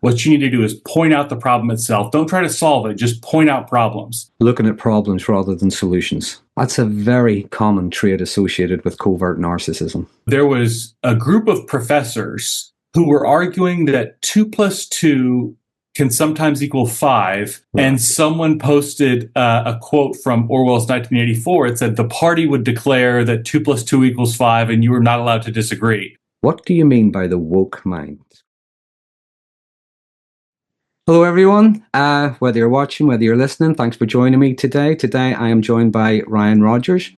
What you need to do is point out the problem itself. Don't try to solve it. Just point out problems. Looking at problems rather than solutions. That's a very common trait associated with covert narcissism. There was a group of professors who were arguing that 2 plus 2 can sometimes equal 5. Right. And someone posted a quote from Orwell's 1984. It said, the party would declare that 2 plus 2 equals 5, and you were not allowed to disagree. What do you mean by the woke mind? Hello, everyone. Whether you're watching, whether you're listening, thanks for joining me today. Today, I am joined by Ryan Rogers.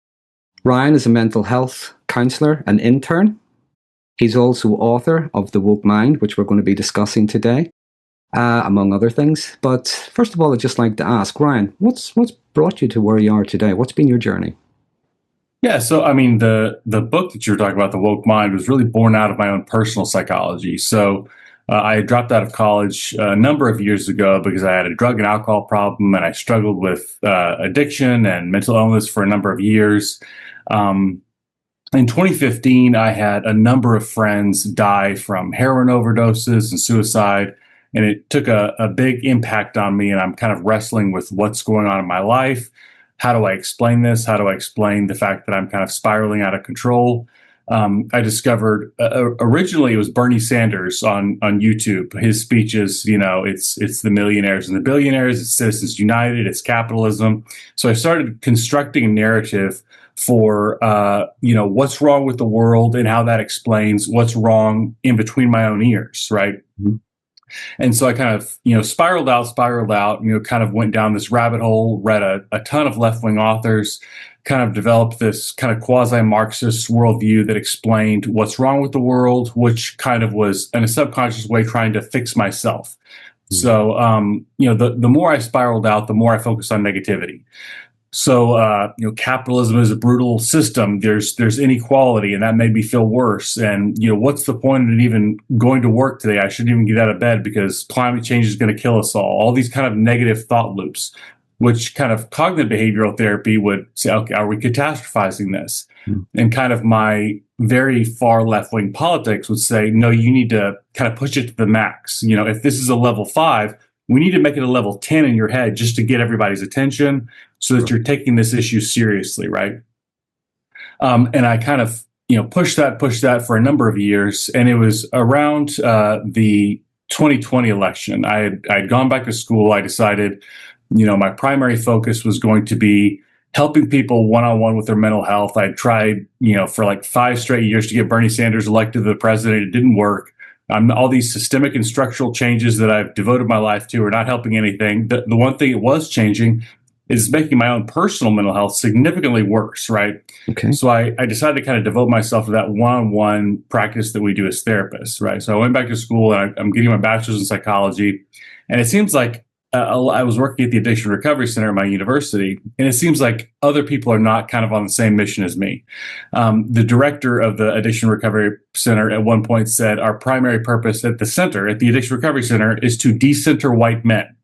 Ryan is a mental health counsellor and intern. He's also author of The Woke Mind, which we're going to be discussing today, among other things. But first of all, I'd just like to ask, Ryan, what's brought you to where you are today? What's been your journey? Yeah, so I mean, the book that you were talking about, The Woke Mind, was really born out of my own personal psychology. So I dropped out of college a number of years ago because I had a drug and alcohol problem, and I struggled with addiction and mental illness for a number of years. In 2015, I had a number of friends die from heroin overdoses and suicide, and it took a big impact on me, and I'm kind of wrestling with what's going on in my life. How do I explain this? How do I explain the fact that I'm kind of spiraling out of control? I discovered originally it was Bernie Sanders on YouTube. His speeches, it's the millionaires and the billionaires, it's Citizens United, it's capitalism. So I started constructing a narrative for what's wrong with the world and how that explains what's wrong in between my own ears, right? Mm-hmm. And so I kind of, spiraled out, kind of went down this rabbit hole, read a ton of left-wing authors, kind of developed this kind of quasi-Marxist worldview that explained what's wrong with the world, which kind of was in a subconscious way trying to fix myself. Mm-hmm. So, the more I spiraled out, the more I focused on negativity. So, capitalism is a brutal system. There's inequality, and that made me feel worse. And, what's the point in even going to work today? I shouldn't even get out of bed because climate change is going to kill us all these kind of negative thought loops, which kind of cognitive behavioral therapy would say, okay, are we catastrophizing this? Mm. And kind of my very far left-wing politics would say, no, you need to kind of push it to the max. If this is a level 5, we need to make it a level 10 in your head just to get everybody's attention so that you're taking this issue seriously, right? And I kind of, pushed that for a number of years. And it was around the 2020 election. I had gone back to school. I decided, my primary focus was going to be helping people one-on-one with their mental health. I tried, for like 5 straight years to get Bernie Sanders elected to the president. It didn't work. All these systemic and structural changes that I've devoted my life to are not helping anything. The one thing it was changing is making my own personal mental health significantly worse, right? Okay. So I decided to kind of devote myself to that one-on-one practice that we do as therapists, right? So I went back to school, and I'm getting my bachelor's in psychology, and it seems like I was working at the Addiction Recovery Center at my university, and it seems like other people are not kind of on the same mission as me. The director of the Addiction Recovery Center at one point said, our primary purpose at the Addiction Recovery Center, is to decenter white men.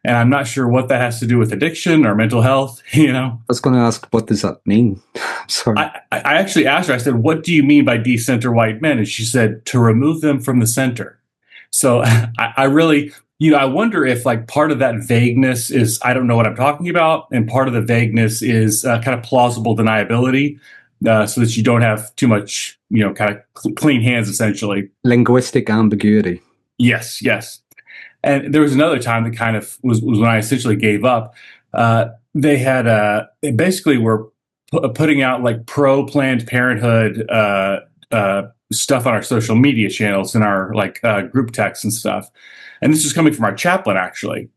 And I'm not sure what that has to do with addiction or mental health, I was going to ask, what does that mean? Sorry. I actually asked her, I said, what do you mean by decenter white men? And she said, to remove them from the center. So I really... I wonder if like part of that vagueness is, I don't know what I'm talking about. And part of the vagueness is kind of plausible deniability so that you don't have too much, kind of clean hands, essentially. Linguistic ambiguity. Yes. And there was another time that kind of was when I essentially gave up. They basically were putting out like pro-Planned Parenthood stuff on our social media channels and our like group texts and stuff. And this is coming from our chaplain, actually.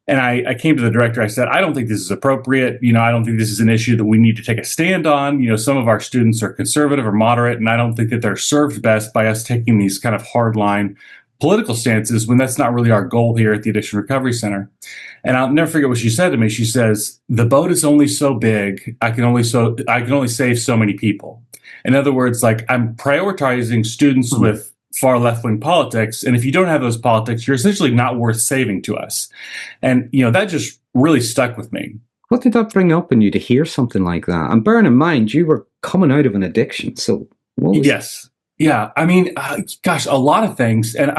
And I came to the director. I said, I don't think this is appropriate. I don't think this is an issue that we need to take a stand on. Some of our students are conservative or moderate, and I don't think that they're served best by us taking these kind of hardline political stances when that's not really our goal here at the Addiction Recovery Center. And I'll never forget what she said to me. She says, the boat is only so big. I can only save so many people. In other words, like I'm prioritizing students with far left-wing politics. And if you don't have those politics, you're essentially not worth saving to us. And, that just really stuck with me. What did that bring up in you to hear something like that? And bearing in mind, you were coming out of an addiction. So what was... Yes. Yeah, I mean, gosh, a lot of things, and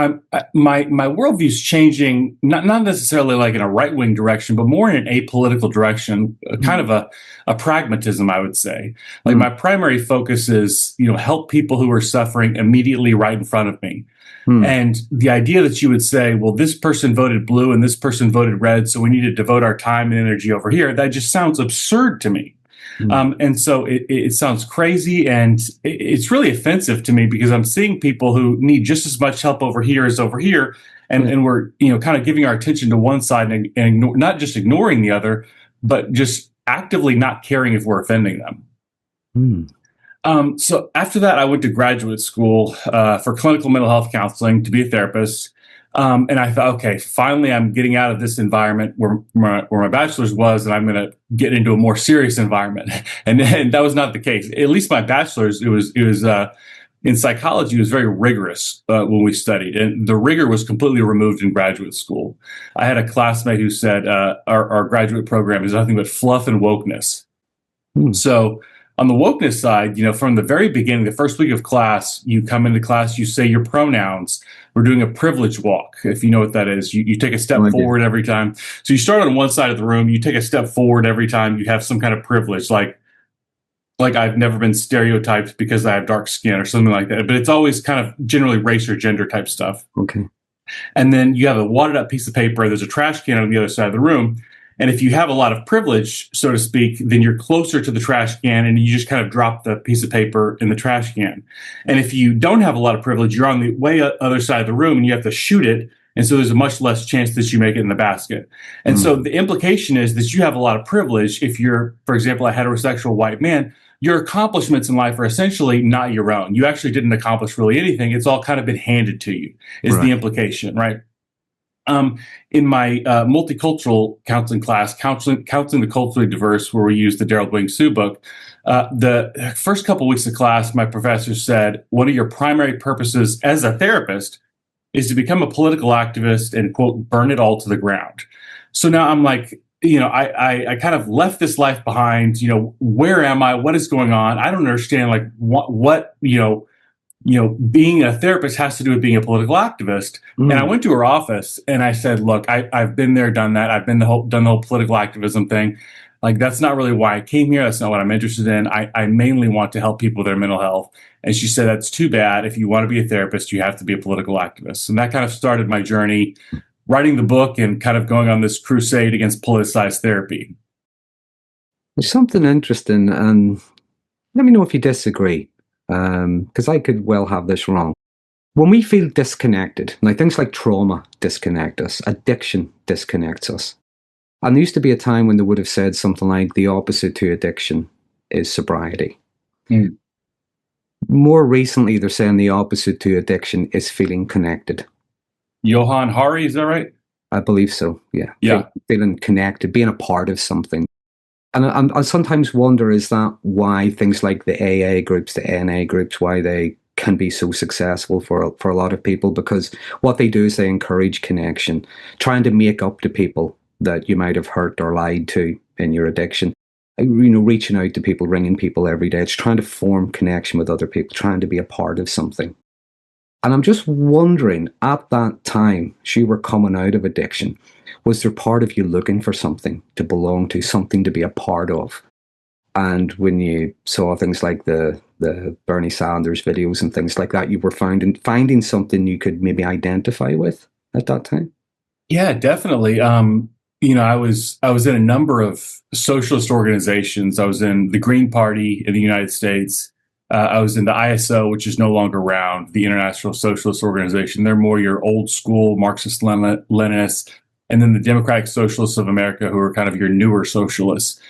my worldview's changing, not necessarily like in a right wing direction, but more in an apolitical direction, kind of a pragmatism, I would say. Like Mm, my primary focus is, help people who are suffering immediately right in front of me. mm, And the idea that you would say, well, this person voted blue and this person voted red, so we need to devote our time and energy over here, that just sounds absurd to me. mm, And so it sounds crazy, and it's really offensive to me because I'm seeing people who need just as much help over here as over here, yeah. and we're kind of giving our attention to one side and not just ignoring the other, but just actively not caring if we're offending them. Mm, So after that, I went to graduate school for clinical mental health counseling to be a therapist. And I thought, okay, finally, I'm getting out of this environment where my bachelor's was, and I'm going to get into a more serious environment. And that was not the case. At least my bachelor's, it was in psychology. It was very rigorous when we studied, and the rigor was completely removed in graduate school. I had a classmate who said our graduate program is nothing but fluff and wokeness. mm. So on the wokeness side, from the very beginning, the first week of class, you come into class, you say your pronouns. We're doing a privilege walk, if you know what that is. You take a step No idea. forward every time. So you start on one side of the room, you take a step forward every time you have some kind of privilege, like I've never been stereotyped because I have dark skin or something like that. But it's always kind of generally race or gender type stuff. Okay. And then you have a wadded up piece of paper. There's a trash can on the other side of the room. And if you have a lot of privilege, so to speak, then you're closer to the trash can and you just kind of drop the piece of paper in the trash can. And if you don't have a lot of privilege, you're on the way other side of the room and you have to shoot it. And so there's a much less chance that you make it in the basket. And so Mm, the implication is that you have a lot of privilege if you're, for example, a heterosexual white man. Your accomplishments in life are essentially not your own. You actually didn't accomplish really anything. It's all kind of been handed to you, is the right. implication, right? In my multicultural counseling class, counseling the culturally diverse, where we use the Daryl Wing Sue book, the first couple weeks of class, my professor said one of your primary purposes as a therapist is to become a political activist and quote burn it all to the ground. So now I'm like, I kind of left this life behind. Where am I? What is going on? I don't understand. Like what being a therapist has to do with being a political activist. And I Mm. went to her office and I said, look, I've been there, done that. I've done the whole political activism thing. Like, that's not really why I came here. That's not what I'm interested in. I mainly want to help people with their mental health. And she said, that's too bad. If you want to be a therapist, you have to be a political activist. And that kind of started my journey writing the book and kind of going on this crusade against politicized therapy. There's something interesting, and let me know if you disagree, because I could well have this wrong. When we feel disconnected, like things like trauma disconnect us, addiction disconnects us. And there used to be a time when they would have said something like the opposite to addiction is sobriety. Mm. More recently, they're saying the opposite to addiction is feeling connected. Johann Hari, is that right? I believe so, yeah. Yeah. Feeling connected, being a part of something. And I sometimes wonder, is that why things like the AA groups, the NA groups, why they can be so successful for a lot of people? Because what they do is they encourage connection, trying to make up to people that you might have hurt or lied to in your addiction. Reaching out to people, ringing people every day. It's trying to form connection with other people, trying to be a part of something. And I'm just wondering, at that time, as you were coming out of addiction, was there part of you looking for something to belong to, something to be a part of? And when you saw things like the Bernie Sanders videos and things like that, you were finding something you could maybe identify with at that time? Yeah, definitely. I was in a number of socialist organizations. I was in the Green Party in the United States. I was in the ISO, which is no longer around, the International Socialist Organization. They're more your old school Marxist Leninists, and then the Democratic Socialists of America, who are kind of your newer socialists.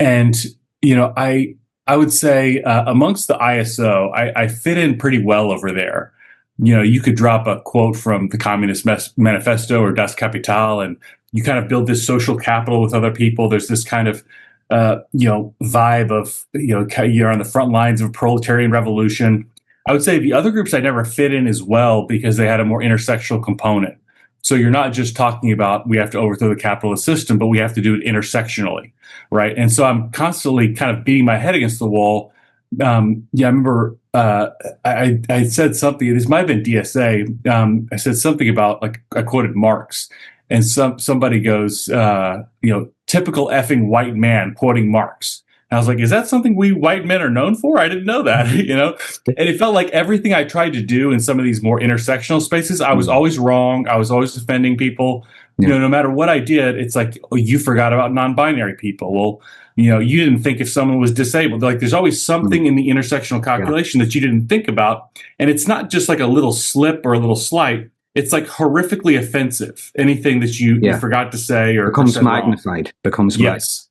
And I would say amongst the ISO, I fit in pretty well over there. You could drop a quote from the Communist Manifesto or Das Kapital, and you kind of build this social capital with other people. There's this kind of vibe of you're on the front lines of a proletarian revolution. I would say the other groups I never fit in as well because they had a more intersectional component. So you're not just talking about we have to overthrow the capitalist system, but we have to do it intersectionally, right? And so I'm constantly kind of beating my head against the wall. I remember uh, I said something. This might have been DSA. I said something about, like, I quoted Marx, and somebody goes, typical effing white man, quoting Marx. And I was like, is that something we white men are known for? I didn't know that, And it felt like everything I tried to do in some of these more intersectional spaces, I was always wrong. I was always offending people. Yeah. No matter what I did, it's like, oh, you forgot about non-binary people. Well, you didn't think if someone was disabled. Like, there's always something in the intersectional calculation that you didn't think about. And it's not just like a little slip or a little slight. It's like horrifically offensive. Anything that you forgot to say or becomes said magnified. Wrong. Becomes yes.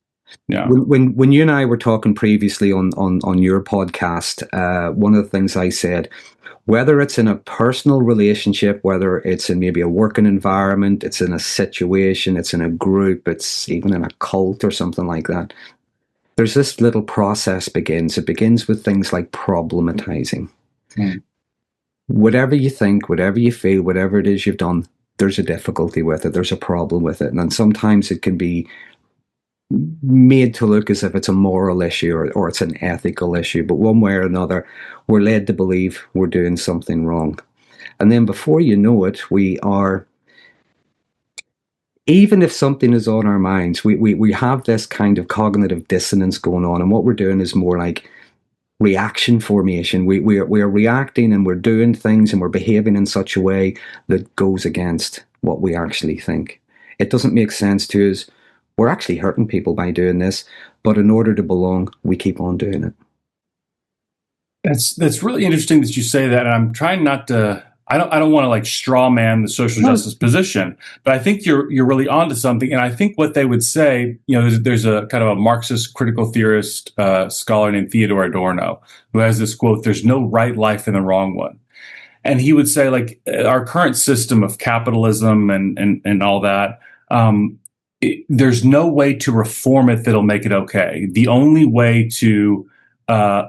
Yeah. When you and I were talking previously on your podcast, one of the things I said, whether it's in a personal relationship, whether it's in maybe a working environment, it's in a situation, it's in a group, it's even in a cult or something like that, there's this little process begins. It begins with things like problematizing. Whatever you think, whatever you feel, whatever it is you've done, there's a difficulty with it. There's a problem with it. And then sometimes it can be made to look as if it's a moral issue or it's an ethical issue. But one way or another, we're led to believe we're doing something wrong. And then before you know it, we are, even if something is on our minds, we have this kind of cognitive dissonance going on. And what we're doing is more like reaction formation. We are reacting and we're doing things and we're behaving in such a way that goes against what we actually think. It doesn't make sense to us. We're actually hurting people by doing this, but in order to belong, we keep on doing it. That's really interesting that you say that. And I'm trying not to. I don't want to, like, straw man the social justice position, but I think you're really onto something. And I think what they would say, there's a kind of a Marxist critical theorist scholar named Theodore Adorno who has this quote: "There's no right life and the wrong one." And he would say, like, our current system of capitalism and all that. There's no way to reform it that'll make it okay. The only way to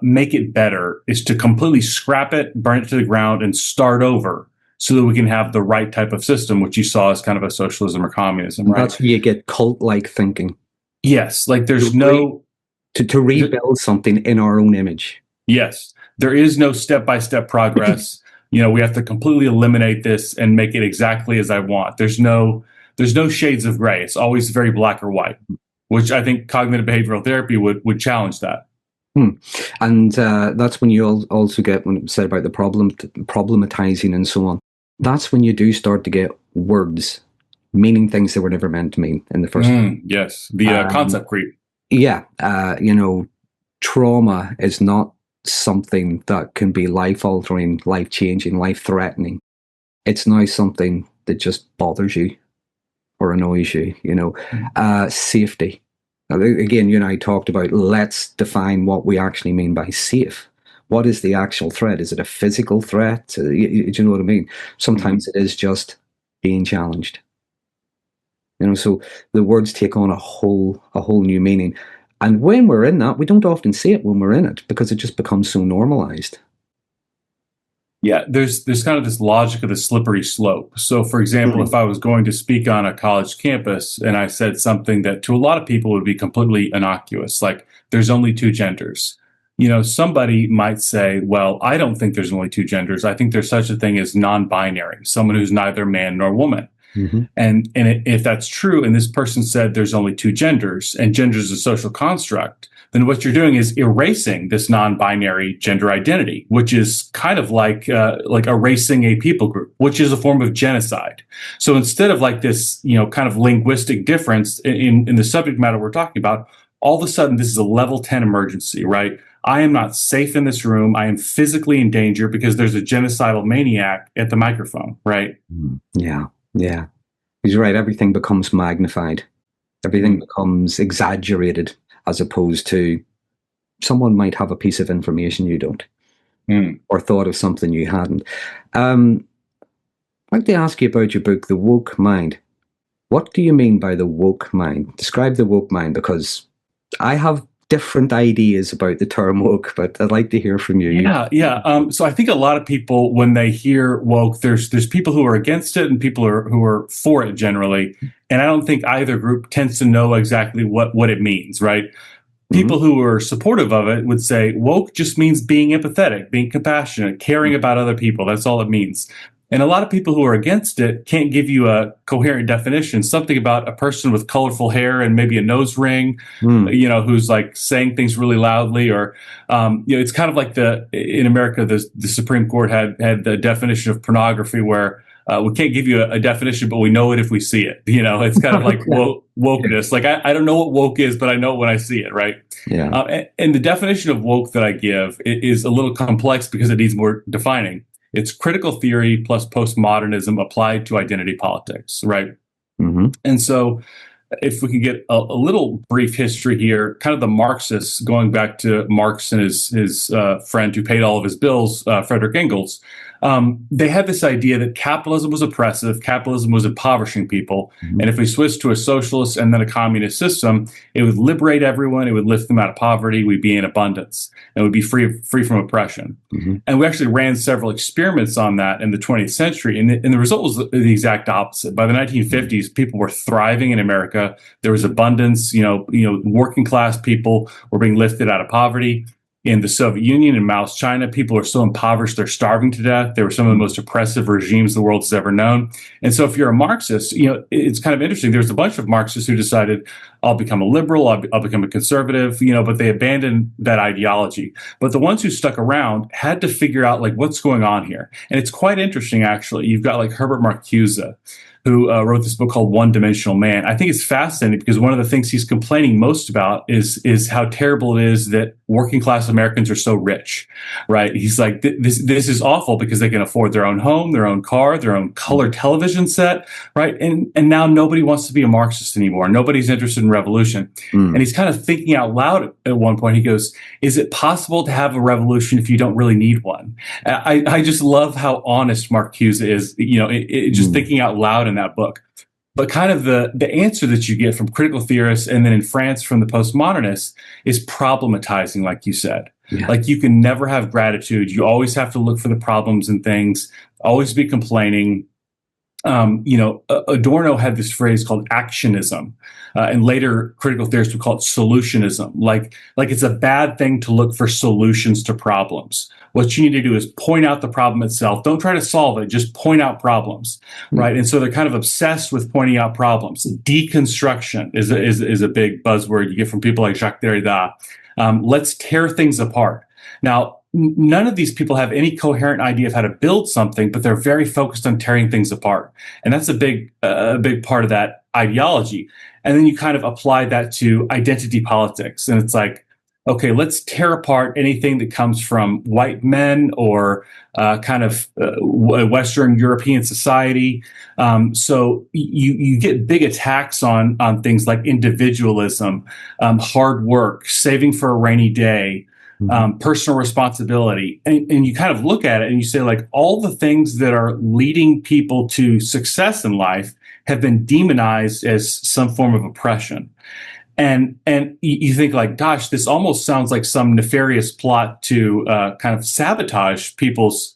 make it better is to completely scrap it, burn it to the ground, and start over so that we can have the right type of system, which you saw as kind of a socialism or communism, right? That's where you get cult-like thinking. Yes, like there's to rebuild something in our own image. Yes, there is no step-by-step progress. We have to completely eliminate this and make it exactly as I want. There's no shades of gray. It's always very black or white, which I think cognitive behavioral therapy would challenge that. And that's when you also get, when it said about the problematizing and so on, that's when you do start to get words meaning things that were never meant to mean in the first place. Yes, the concept creep. Yeah, trauma is not something that can be life-altering, life-changing, life-threatening. It's now something that just bothers you or annoys you, Safety. Again, you and I talked about, let's define what we actually mean by safe. What is the actual threat? Is it a physical threat? Do you know what I mean? Sometimes it is just being challenged. So the words take on a whole new meaning. And when we're in that, we don't often see it when we're in it because it just becomes so normalized. Yeah, there's kind of this logic of the slippery slope. So, for example, if I was going to speak on a college campus and I said something that to a lot of people would be completely innocuous, like there's only two genders, somebody might say, well, I don't think there's only two genders. I think there's such a thing as non-binary, someone who's neither man nor woman. And if that's true, and this person said there's only two genders, and gender is a social construct, then what you're doing is erasing this non-binary gender identity, which is kind of like erasing a people group, which is a form of genocide. So instead of like this, kind of linguistic difference in the subject matter we're talking about, all of a sudden this is a level 10 emergency, right? I am not safe in this room. I am physically in danger because there's a genocidal maniac at the microphone, right? Yeah. He's right. Everything becomes magnified. Everything becomes exaggerated, as opposed to someone might have a piece of information you don't, or thought of something you hadn't. I'd like to ask you about your book, The Woke Mind. What do you mean by the woke mind? Describe the woke mind, because I have different ideas about the term woke, but I'd like to hear from you. Yeah. So I think a lot of people, when they hear woke, there's people who are against it and people who are for it generally. And I don't think either group tends to know exactly what it means, right? People who are supportive of it would say woke just means being empathetic, being compassionate, caring about other people. That's all it means. And a lot of people who are against it can't give you a coherent definition. Something about a person with colorful hair and maybe a nose ring, who's like saying things really loudly, or it's kind of like in America, the Supreme Court had the definition of pornography where we can't give you a definition, but we know it if we see it. It's kind of like wokeness. Like I don't know what woke is, but I know it when I see it, right? Yeah. And the definition of woke that I give is a little complex because it needs more defining. It's critical theory plus postmodernism applied to identity politics, right? And so if we can get a little brief history here, kind of the Marxists, going back to Marx and his friend who paid all of his bills, Frederick Engels, they had this idea that capitalism was oppressive, capitalism was impoverishing people, and if we switched to a socialist and then a communist system, it would liberate everyone, it would lift them out of poverty, we'd be in abundance, and we'd be free from oppression. And we actually ran several experiments on that in the 20th century, and the result was the exact opposite. By the 1950s, people were thriving in America. There was abundance. Working class people were being lifted out of poverty. In the Soviet Union and Mao's China, people are so impoverished they're starving to death. They were some of the most oppressive regimes the world has ever known. And so if you're a Marxist, it's kind of interesting. There's a bunch of Marxists who decided, I'll become a liberal, I'll become a conservative, but they abandoned that ideology. But the ones who stuck around had to figure out like what's going on here. And it's quite interesting, actually. You've got like Herbert Marcuse, who wrote this book called One Dimensional Man. I think it's fascinating because one of the things he's complaining most about is how terrible it is that working class Americans are so rich, right? He's like, this is awful because they can afford their own home, their own car, their own color television set, right? And now nobody wants to be a Marxist anymore. Nobody's interested in revolution. And he's kind of thinking out loud at one point. He goes, is it possible to have a revolution if you don't really need one? I just love how honest Marcuse is, just thinking out loud in that book. But kind of the answer that you get from critical theorists and then in France from the postmodernists is problematizing, like you said. Yeah. Like you can never have gratitude. You always have to look for the problems in things, always be complaining. Adorno had this phrase called actionism, and later critical theorists would call it solutionism. Like it's a bad thing to look for solutions to problems. What you need to do is point out the problem itself. Don't try to solve it. Just point out problems, right? And so they're kind of obsessed with pointing out problems. Deconstruction is a big buzzword you get from people like Jacques Derrida. Let's tear things apart. Now, none of these people have any coherent idea of how to build something, but they're very focused on tearing things apart. And that's a big part of that ideology. And then you kind of apply that to identity politics. And it's like, okay, let's tear apart anything that comes from white men or Western European society. So you get big attacks on things like individualism, hard work, saving for a rainy day, personal responsibility. And you kind of look at it and you say, like, all the things that are leading people to success in life have been demonized as some form of oppression. And you think, like, gosh, this almost sounds like some nefarious plot to kind of sabotage people's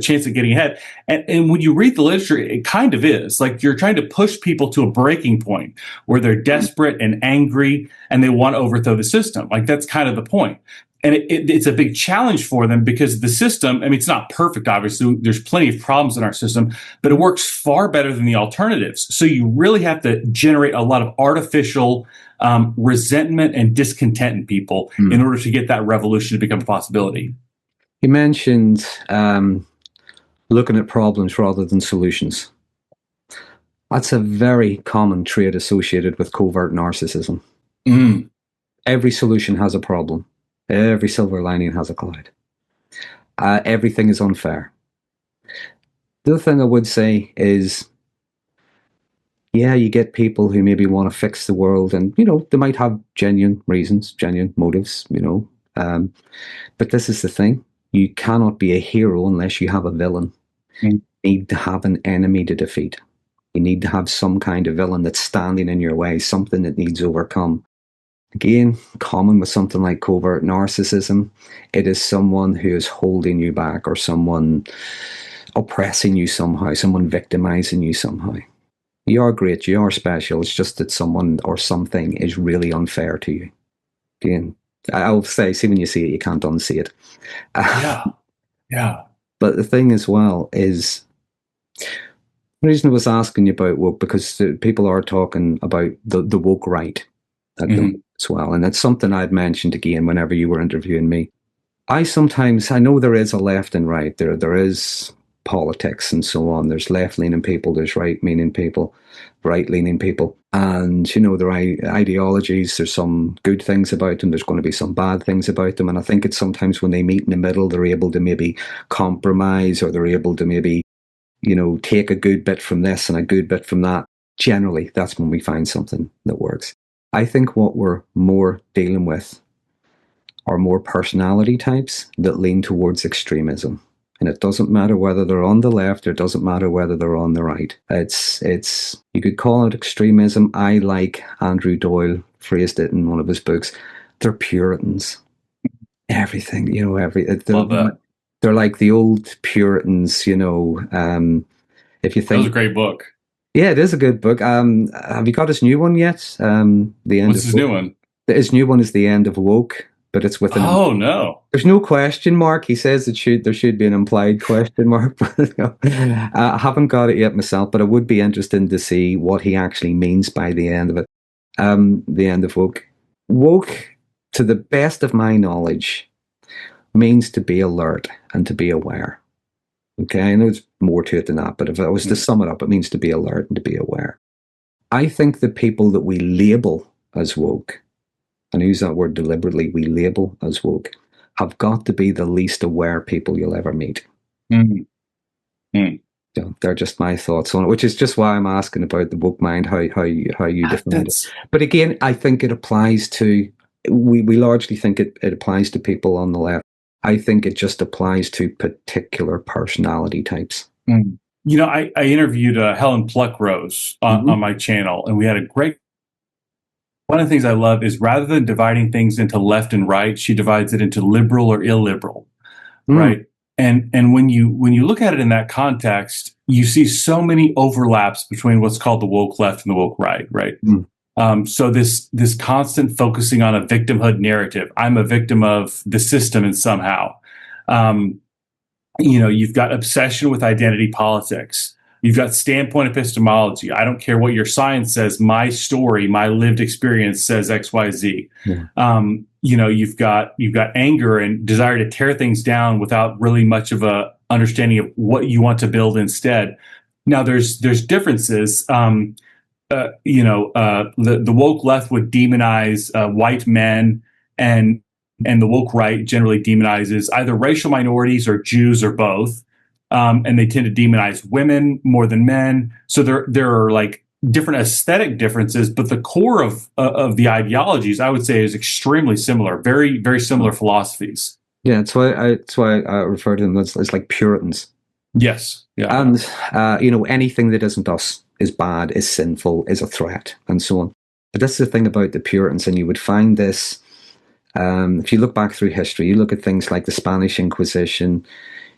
chance of getting ahead. And when you read the literature, it kind of is. Like, you're trying to push people to a breaking point where they're desperate and angry and they want to overthrow the system. Like, that's kind of the point. And it's a big challenge for them because the system, I mean, it's not perfect, obviously. There's plenty of problems in our system, but it works far better than the alternatives. So you really have to generate a lot of artificial resentment and discontent in people in order to get that revolution to become a possibility. You mentioned looking at problems rather than solutions. That's a very common trait associated with covert narcissism. Every solution has a problem. Every silver lining has a cloud. Everything is unfair. The other thing I would say is, yeah, you get people who maybe want to fix the world, and they might have genuine reasons, genuine motives, but this is the thing: you cannot be a hero unless you have a villain. You need to have an enemy to defeat. You need to have some kind of villain that's standing in your way, something that needs overcome. Again, common with something like covert narcissism, it is someone who is holding you back, or someone oppressing you somehow, someone victimizing you somehow. You are great, you are special, it's just that someone or something is really unfair to you. Again, I'll say, see, when you see it, you can't unsee it. Yeah. But the thing as well is, the reason I was asking you about woke, because people are talking about the woke right at the moment as well. And that's something I'd mentioned again whenever you were interviewing me. I know there is a left and right. There is politics and so on. There's left-leaning people, there's right-leaning people, right-leaning people. And, you know, their ideologies, there's some good things about them, there's going to be some bad things about them. And I think it's sometimes when they meet in the middle, they're able to maybe compromise, or they're able to maybe, you know, take a good bit from this and a good bit from that. Generally, that's when we find something that works. I think what we're more dealing with are more personality types that lean towards extremism. And it doesn't matter whether they're on the left, or it doesn't matter whether they're on the right. It's you could call it extremism. I, like Andrew Doyle phrased it in one of his books, they're Puritans. Everything, you know, they're like the old Puritans, you know. If you think, that was a great book. Yeah, it is a good book. Have you got his new one yet? What's his new one? His new one is The End of Woke, but it's with no. There's no question mark. He says there should be an implied question mark. I haven't got it yet myself, but I would be interested to see what he actually means by the end of it. The End of Woke. Woke, to the best of my knowledge, means to be alert and to be aware. Okay, I know there's more to it than that, but if I was to sum it up, it means to be alert and to be aware. I think the people that we label as woke, and I use that word deliberately, we label as woke, have got to be the least aware people you'll ever meet. So they're just my thoughts on it, which is just why I'm asking about the woke mind, how you define it. But again, I think it applies to, we largely think it applies to people on the left. I think it just applies to particular personality types. You know, I interviewed Helen Pluckrose on my channel, and we had a great. One of the things I love is, rather than dividing things into left and right, she divides it into liberal or illiberal, right? And when you look at it in that context, you see so many overlaps between what's called the woke left and the woke right, right? So this constant focusing on a victimhood narrative. I'm a victim of the system, and somehow, you know, you've got obsession with identity politics. You've got standpoint epistemology. I don't care what your science says. My story, my lived experience says X, Y, Z. You know, you've got anger and desire to tear things down without really much of a understanding of what you want to build instead. Now, there's differences. You know, the woke left would demonize white men, and the woke right generally demonizes either racial minorities or Jews or both. And they tend to demonize women more than men. So there are like different aesthetic differences, but the core of the ideologies, I would say, is extremely similar. Very, very similar philosophies. Yeah, that's why I refer to them as like Puritans. Yes. Yeah. And you know, anything that isn't us is bad, is sinful, is a threat, and so on. But that's the thing about the Puritans, and you would find this if you look back through history. You look at things like the Spanish Inquisition.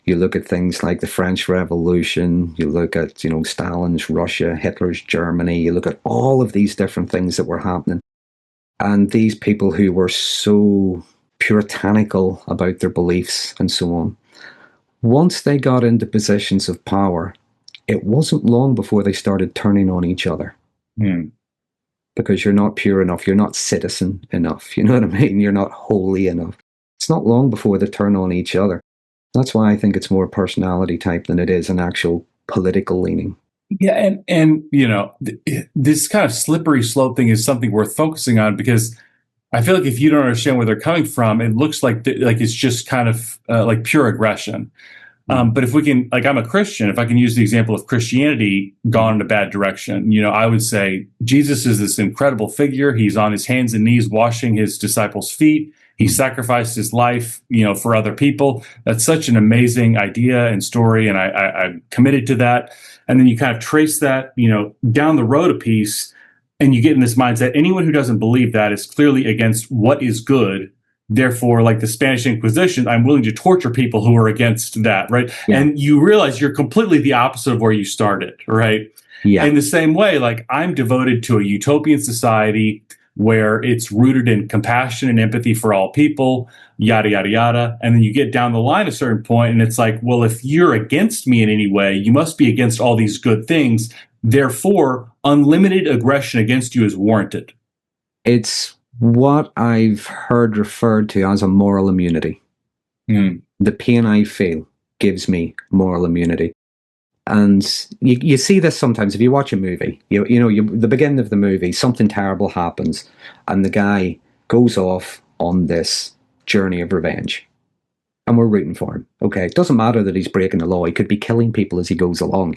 You look at things like the French Revolution, you look at, you know, Stalin's Russia, Hitler's Germany, you look at all of these different things that were happening. And these people who were so puritanical about their beliefs and so on, once they got into positions of power, it wasn't long before they started turning on each other. Because you're not pure enough, you're not citizen enough, you know what I mean? You're not holy enough. It's not long before they turn on each other. That's why I think it's more personality type than it is an actual political leaning. Yeah, and you know, this kind of slippery slope thing is something worth focusing on, because I feel like if you don't understand where they're coming from, it looks like it's just kind of like pure aggression. But if we can, like, I'm a Christian, if I can use the example of Christianity gone in a bad direction, you know, I would say Jesus is this incredible figure. He's on his hands and knees washing his disciples' feet. He sacrificed his life, you know, for other people. That's such an amazing idea and story, and I'm committed to that. And then you kind of trace that, you know, down the road a piece, and you get in this mindset: anyone who doesn't believe that is clearly against what is good. Therefore, like the Spanish Inquisition, I'm willing to torture people who are against that, right? Yeah. And you realize you're completely the opposite of where you started, right? Yeah. In the same way, like, I'm devoted to a utopian society where it's rooted in compassion and empathy for all people, yada, yada, yada. And then you get down the line a certain point and it's like, well, if you're against me in any way, you must be against all these good things. Therefore, unlimited aggression against you is warranted. It's what I've heard referred to as a moral immunity. The pain I feel gives me moral immunity. And you see this sometimes if you watch a movie. The beginning of the movie, something terrible happens, and the guy goes off on this journey of revenge. And we're rooting for him. Okay, it doesn't matter that he's breaking the law. He could be killing people as he goes along,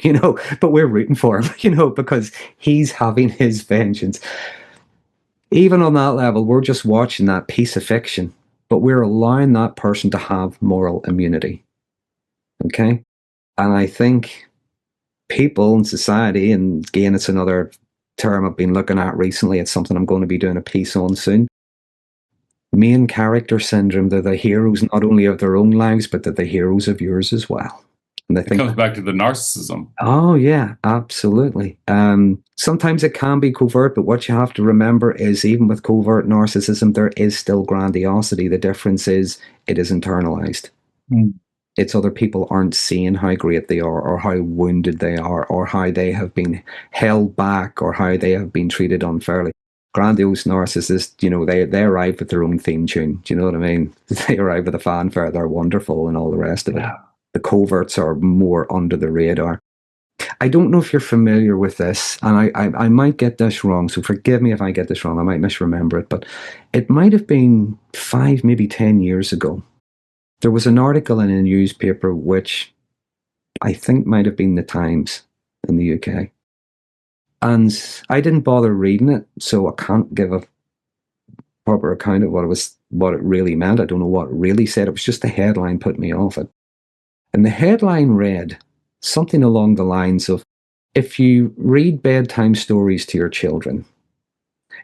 but we're rooting for him, because he's having his vengeance. Even on that level, we're just watching that piece of fiction, but we're allowing that person to have moral immunity. Okay? And I think people in society, and again, it's another term I've been looking at recently. It's something I'm going to be doing a piece on soon. Main character syndrome. They're the heroes not only of their own lives, but they're the heroes of yours as well. And I think it comes back to the narcissism. Oh, yeah, absolutely. Sometimes it can be covert, but what you have to remember is even with covert narcissism, there is still grandiosity. The difference is it is internalized. It's other people aren't seeing how great they are or how wounded they are or how they have been held back or how they have been treated unfairly. Grandiose narcissists, they arrive with their own theme tune. Do you know what I mean? They arrive with a fanfare. They're wonderful and all the rest of it. Yeah. The coverts are more under the radar. I don't know if you're familiar with this, and I might get this wrong, so forgive me if I get this wrong. I might misremember it, but it might have been 5, maybe 10 years ago. There was an article in a newspaper which I think might have been the Times in the UK. And I didn't bother reading it, so I can't give a proper account of what it really meant. I don't know what it really said. It was just the headline put me off it. And the headline read something along the lines of, if you read bedtime stories to your children,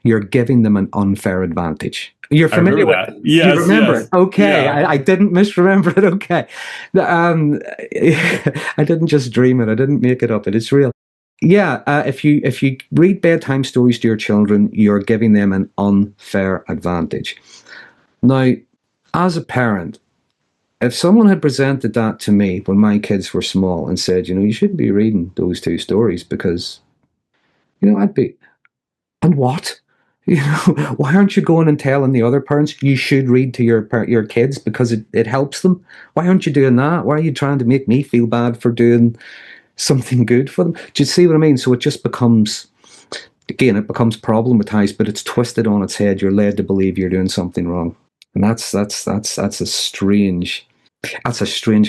you're giving them an unfair advantage. You're familiar with that? Yes, you remember yes. it? Okay, Yeah. I didn't misremember it. Okay. I didn't just dream it. I didn't make it up. It is real. Yeah, if you read bedtime stories to your children, you're giving them an unfair advantage. Now, as a parent, if someone had presented that to me when my kids were small and said, you shouldn't be reading those 2 stories because, I'd be, and what? Why aren't you going and telling the other parents you should read to your kids because it helps them? Why aren't you doing that? Why are you trying to make me feel bad for doing something good for them? Do you see what I mean? So it just becomes, again, it becomes problematized, but it's twisted on its head. You're led to believe you're doing something wrong. And that's a strange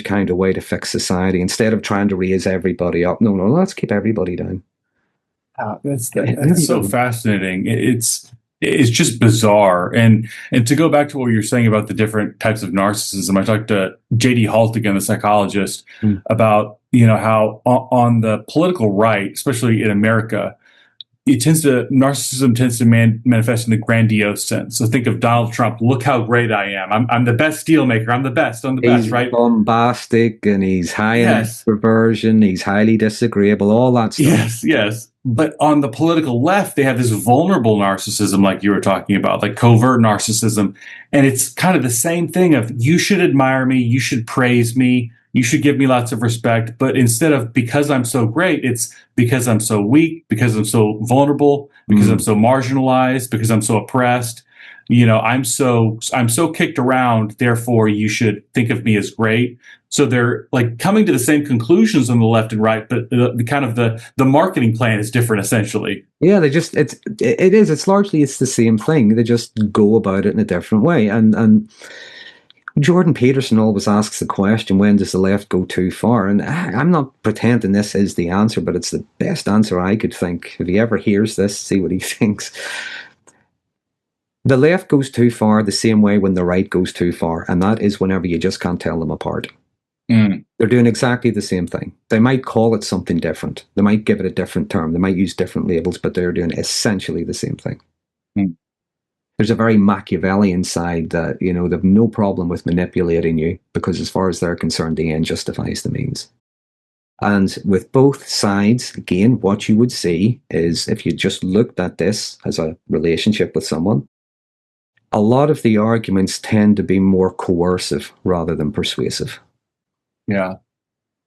kind of way to fix society. Instead of trying to raise everybody up, no, let's keep everybody down. That's so fascinating. It's just bizarre. And to go back to what you're saying about the different types of narcissism, I talked to J.D. Haltigan, the psychologist, about how on the political right, especially in America, narcissism tends to manifest in a grandiose sense. So think of Donald Trump. Look how great I am. I'm the best deal maker. I'm the best, he's right? Bombastic and he's high in extroversion. He's highly disagreeable, all that stuff. Yes. But on the political left, they have this vulnerable narcissism, like you were talking about, like covert narcissism. And it's kind of the same thing of, you should admire me, you should praise me, you should give me lots of respect. But instead of because I'm so great, it's because I'm so weak, because I'm so vulnerable, because I'm so marginalized, because I'm so oppressed. I'm so kicked around, therefore you should think of me as great. So they're like coming to the same conclusions on the left and right, but the marketing plan is different essentially. Yeah, it's largely the same thing. They just go about it in a different way. And Jordan Peterson always asks the question, when does the left go too far? And I'm not pretending this is the answer, but it's the best answer I could think. If he ever hears this, see what he thinks. The left goes too far the same way when the right goes too far, and that is whenever you just can't tell them apart. They're doing exactly the same thing. They might call it something different. They might give it a different term. They might use different labels, but they're doing essentially the same thing. There's a very Machiavellian side that, they have no problem with manipulating you because as far as they're concerned, the end justifies the means. And with both sides, again, what you would see is if you just looked at this as a relationship with someone, a lot of the arguments tend to be more coercive rather than persuasive. Yeah.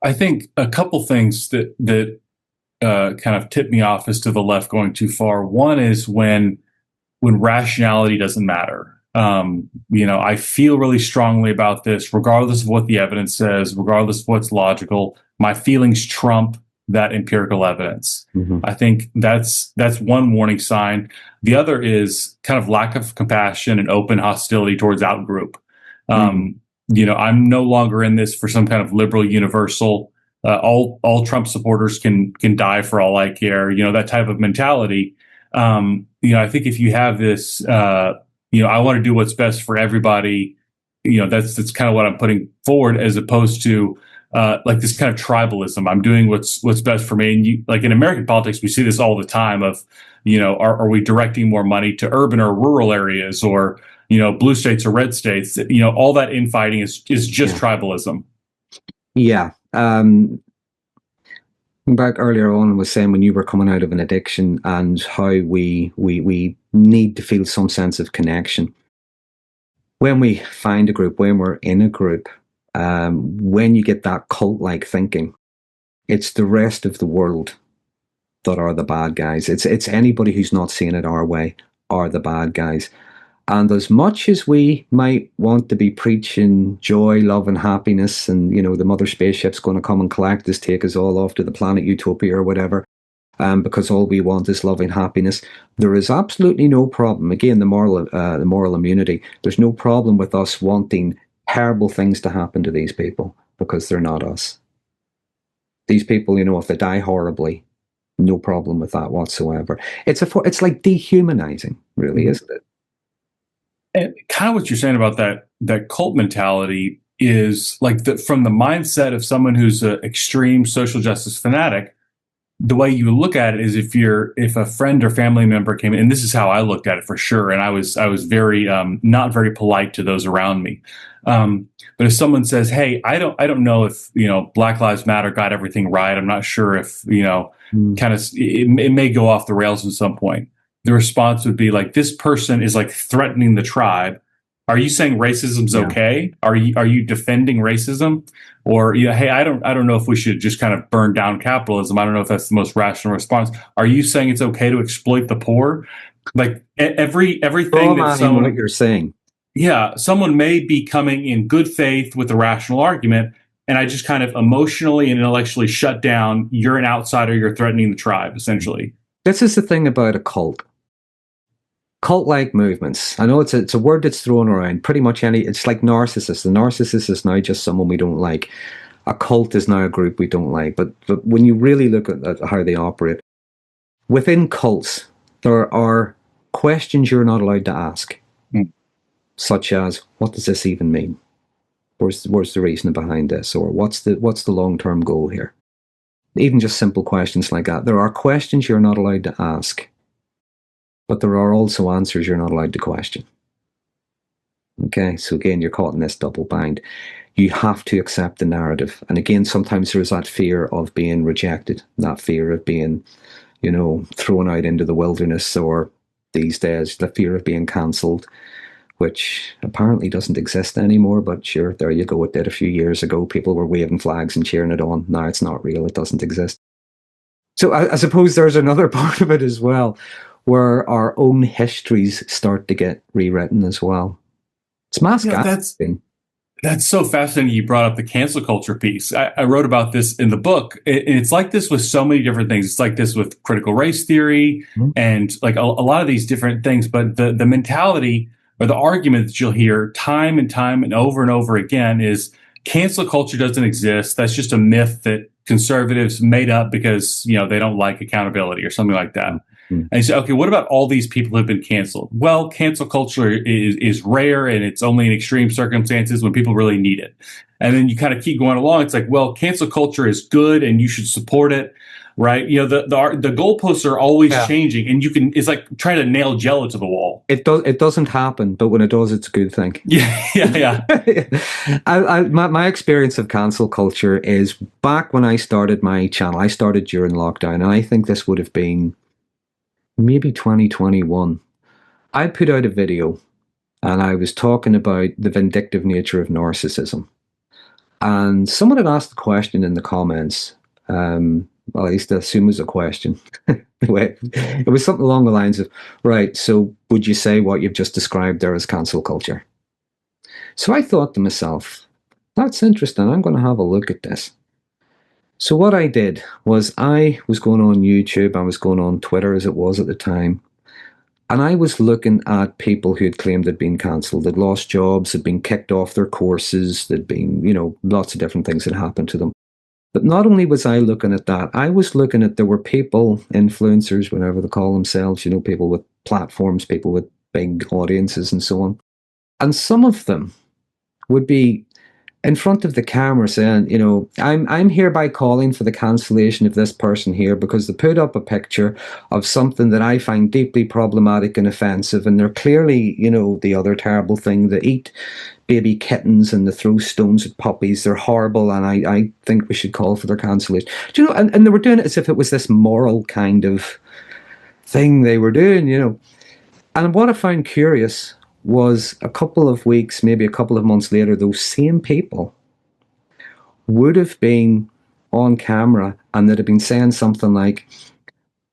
I think a couple things that kind of tip me off as to the left going too far. One is when rationality doesn't matter. I feel really strongly about this, regardless of what the evidence says, regardless of what's logical. My feelings trump that empirical evidence. Mm-hmm. I think that's one warning sign. The other is kind of lack of compassion and open hostility towards out-group. I'm no longer in this for some kind of liberal universal. All Trump supporters can die for all I care. That type of mentality. I think if you have this, I want to do what's best for everybody. That's kind of what I'm putting forward, as opposed to like this kind of tribalism. I'm doing what's best for me. And like in American politics, we see this all the time. Of are we directing more money to urban or rural areas, or blue states or red states? All that infighting is just tribalism. Yeah. Back earlier on, I was saying when you were coming out of an addiction and how we need to feel some sense of connection. When we find a group, when we're in a group, when you get that cult-like thinking, it's the rest of the world that are the bad guys. It's anybody who's not seeing it our way are the bad guys. And as much as we might want to be preaching joy, love, and happiness, and the mother spaceship's going to come and collect us, take us all off to the planet Utopia or whatever, because all we want is love and happiness, there is absolutely no problem. Again, the moral immunity. There's no problem with us wanting terrible things to happen to these people because they're not us. These people, if they die horribly, no problem with that whatsoever. It's like dehumanizing, really, isn't it? And kind of what you're saying about that cult mentality is like from the mindset of someone who's an extreme social justice fanatic. The way you look at it is if a friend or family member came in, and this is how I looked at it for sure, and I was very not very polite to those around me. But if someone says, "Hey, I don't know if Black Lives Matter got everything right. I'm not sure if kind of it may go off the rails at some point." The response would be like, "This person is like threatening the tribe. Are you saying racism's okay? Are you defending racism? Or hey, I don't know if we should just kind of burn down capitalism. I don't know if that's the most rational response. Are you saying it's okay to exploit the poor?" Like everything that someone, what you're saying. Yeah, someone may be coming in good faith with a rational argument, and I just kind of emotionally and intellectually shut down. You're an outsider. You're threatening the tribe, essentially. This is the thing about a cult. Cult-like movements. I know it's a word that's thrown around. Pretty much it's like narcissist. The narcissist is now just someone we don't like. A cult is now a group we don't like. But when you really look at how they operate, within cults, there are questions you're not allowed to ask, such as, what does this even mean? Where's the reason behind this? Or what's the long-term goal here? Even just simple questions like that. There are questions you're not allowed to ask. But there are also answers you're not allowed to question. Okay, so again, you're caught in this double bind. You have to accept the narrative. And again, sometimes there is that fear of being rejected, that fear of being, thrown out into the wilderness, or these days, the fear of being cancelled, which apparently doesn't exist anymore. But sure, there you go. It did a few years ago. People were waving flags and cheering it on. Now it's not real. It doesn't exist. So I suppose there's another part of it as well, where our own histories start to get rewritten as well. It's mass gaslighting. That's so fascinating. You brought up the cancel culture piece. I wrote about this in the book, and it's like this with so many different things. It's like this with critical race theory and like a lot of these different things. But the mentality or the argument that you'll hear time and over again is cancel culture doesn't exist. That's just a myth that conservatives made up because they don't like accountability or something like that. And you say, okay, what about all these people who have been canceled? Well, cancel culture is rare, and it's only in extreme circumstances when people really need it. And then you kind of keep going along. It's like, well, cancel culture is good and you should support it, right? The goalposts are always changing, and it's like trying to nail Jello to the wall. It doesn't happen, but when it does, it's a good thing. Yeah. My experience of cancel culture is back when I started my channel. I started during lockdown, and I think this would have been maybe 2021. I put out a video, and I was talking about the vindictive nature of narcissism. And someone had asked the question in the comments. Well, I used to assume it was a question. It was something along the lines of, right, so would you say what you've just described there as cancel culture? So I thought to myself, that's interesting. I'm going to have a look at this. So what I did was I was going on YouTube. I was going on Twitter, as it was at the time. And I was looking at people who had claimed they'd been cancelled, they'd lost jobs, had been kicked off their courses, there'd been, lots of different things that happened to them. But not only was I looking at that, I was looking at, there were people, influencers, whatever they call themselves, people with platforms, people with big audiences and so on. And some of them would be in front of the camera saying, I'm hereby calling for the cancellation of this person here because they put up a picture of something that I find deeply problematic and offensive, and they're clearly, the other terrible thing. They eat baby kittens and they throw stones at puppies. They're horrible, and I think we should call for their cancellation. Do you know? And they were doing it as if it was this moral kind of thing they were doing, And what I found curious was a couple of weeks, maybe a couple of months later, those same people would have been on camera and they'd have been saying something like,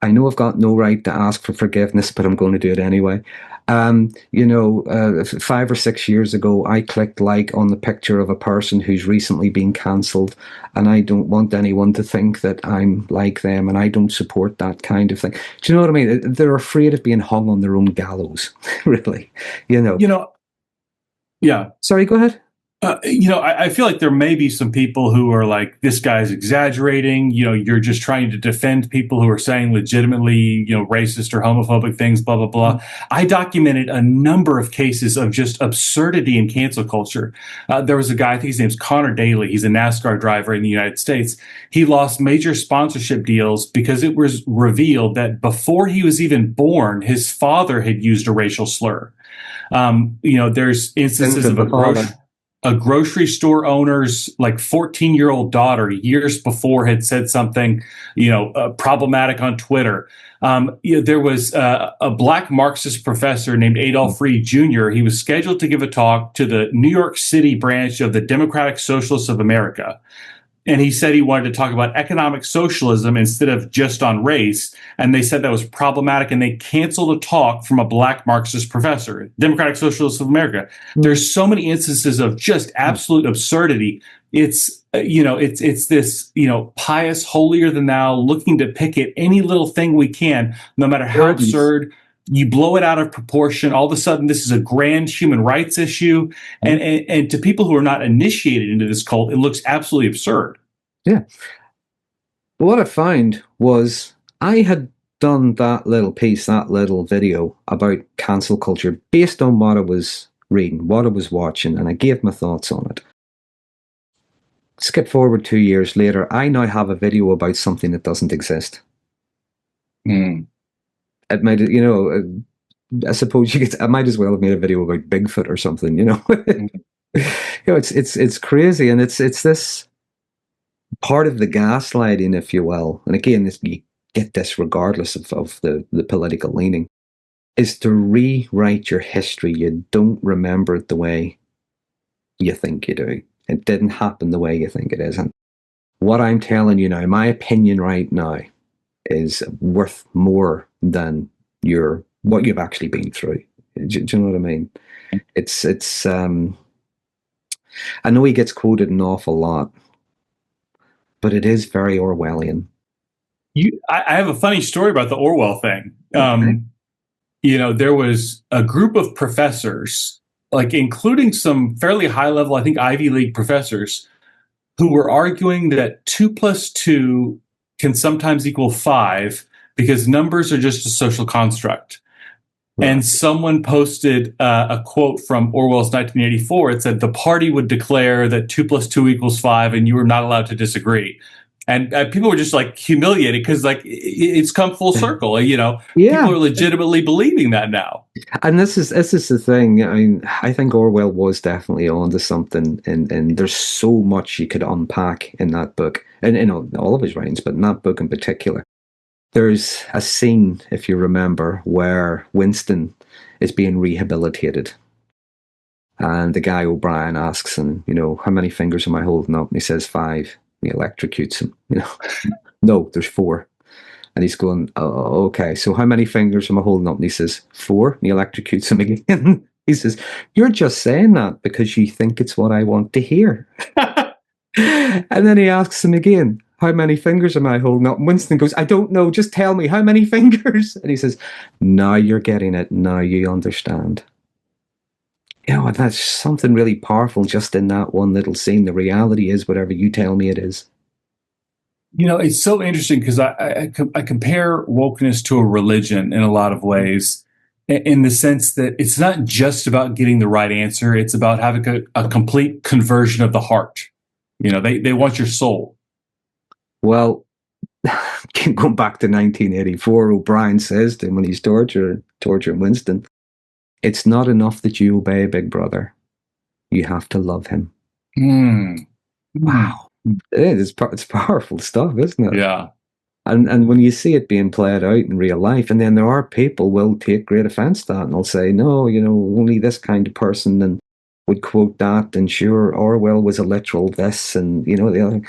I know I've got no right to ask for forgiveness, but I'm going to do it anyway. 5 or 6 years ago, I clicked like on the picture of a person who's recently been cancelled, and I don't want anyone to think that I'm like them, and I don't support that kind of thing. Do you know what I mean? They're afraid of being hung on their own gallows, really. Yeah. Sorry, go ahead. I feel like there may be some people who are like, this guy's exaggerating. You're just trying to defend people who are saying legitimately, racist or homophobic things, blah, blah, blah. I documented a number of cases of just absurdity in cancel culture. There was a guy, I think his name's Connor Daly. He's a NASCAR driver in the United States. He lost major sponsorship deals because it was revealed that before he was even born, his father had used a racial slur. There's instances of a grocery store owner's 14-year-old daughter years before had said something, problematic on Twitter. There was a black Marxist professor named Adolph Reed Jr. He was scheduled to give a talk to the New York City branch of the Democratic Socialists of America. And he said he wanted to talk about economic socialism instead of just on race. And they said that was problematic, and they canceled a talk from a black Marxist professor, Democratic Socialists of America. There's so many instances of just absolute absurdity. It's this, pious, holier than thou, looking to pick at any little thing we can, no matter how absurd. You blow it out of proportion. All of a sudden, this is a grand human rights issue. And to people who are not initiated into this cult, it looks absolutely absurd. Yeah. But what I found was I had done that little piece, that little video about cancel culture based on what I was reading, what I was watching, and I gave my thoughts on it. Skip forward 2 years later, I now have a video about something that doesn't exist. It might, I suppose I might as well have made a video about Bigfoot or something, It's crazy, and it's this part of the gaslighting, if you will. And again, you get this regardless of the political leaning, is to rewrite your history. You don't remember it the way you think you do. It didn't happen the way you think it is. And what I'm telling you now, my opinion right now, is worth more than what you've actually been through. Do you know what I mean? It's I know he gets quoted an awful lot, but it is very Orwellian. I have a funny story about the Orwell thing. There was a group of professors, including some fairly high level, I think Ivy League professors, who were arguing that 2 + 2 can sometimes equal 5 because numbers are just a social construct. And someone posted a quote from Orwell's 1984. It said, "The party would declare that 2 + 2 = 5, and you were not allowed to disagree." And people were just like humiliated because like it's come full circle. Yeah. People are legitimately believing that now. And this is the thing. I mean, I think Orwell was definitely onto something, and there's so much you could unpack in that book, and all of his writings, but in that book in particular. There's a scene, if you remember, where Winston is being rehabilitated. And the guy O'Brien asks him, how many fingers am I holding up? And he says 5. And he electrocutes him. No, there's 4. And he's going, oh, okay, so how many fingers am I holding up? And he says 4. And he electrocutes him again. He says, you're just saying that because you think it's what I want to hear. And then he asks him again, how many fingers am I holding up? And Winston goes, I don't know, just tell me, how many fingers? And he says, now you're getting it, now you understand. And that's something really powerful just in that one little scene. The reality is whatever you tell me it is. It's so interesting because I compare wokeness to a religion in a lot of ways, in the sense that it's not just about getting the right answer. It's about having a complete conversion of the heart. They want your soul. Well, going back to 1984, O'Brien says to him when he's torturing Winston, it's not enough that you obey Big Brother. You have to love him. Wow. It's powerful stuff, isn't it? Yeah. And when you see it being played out in real life, and then there are people will take great offense to that, and they'll say, no, only this kind of person and would quote that, and sure, Orwell was a literal this, and the other.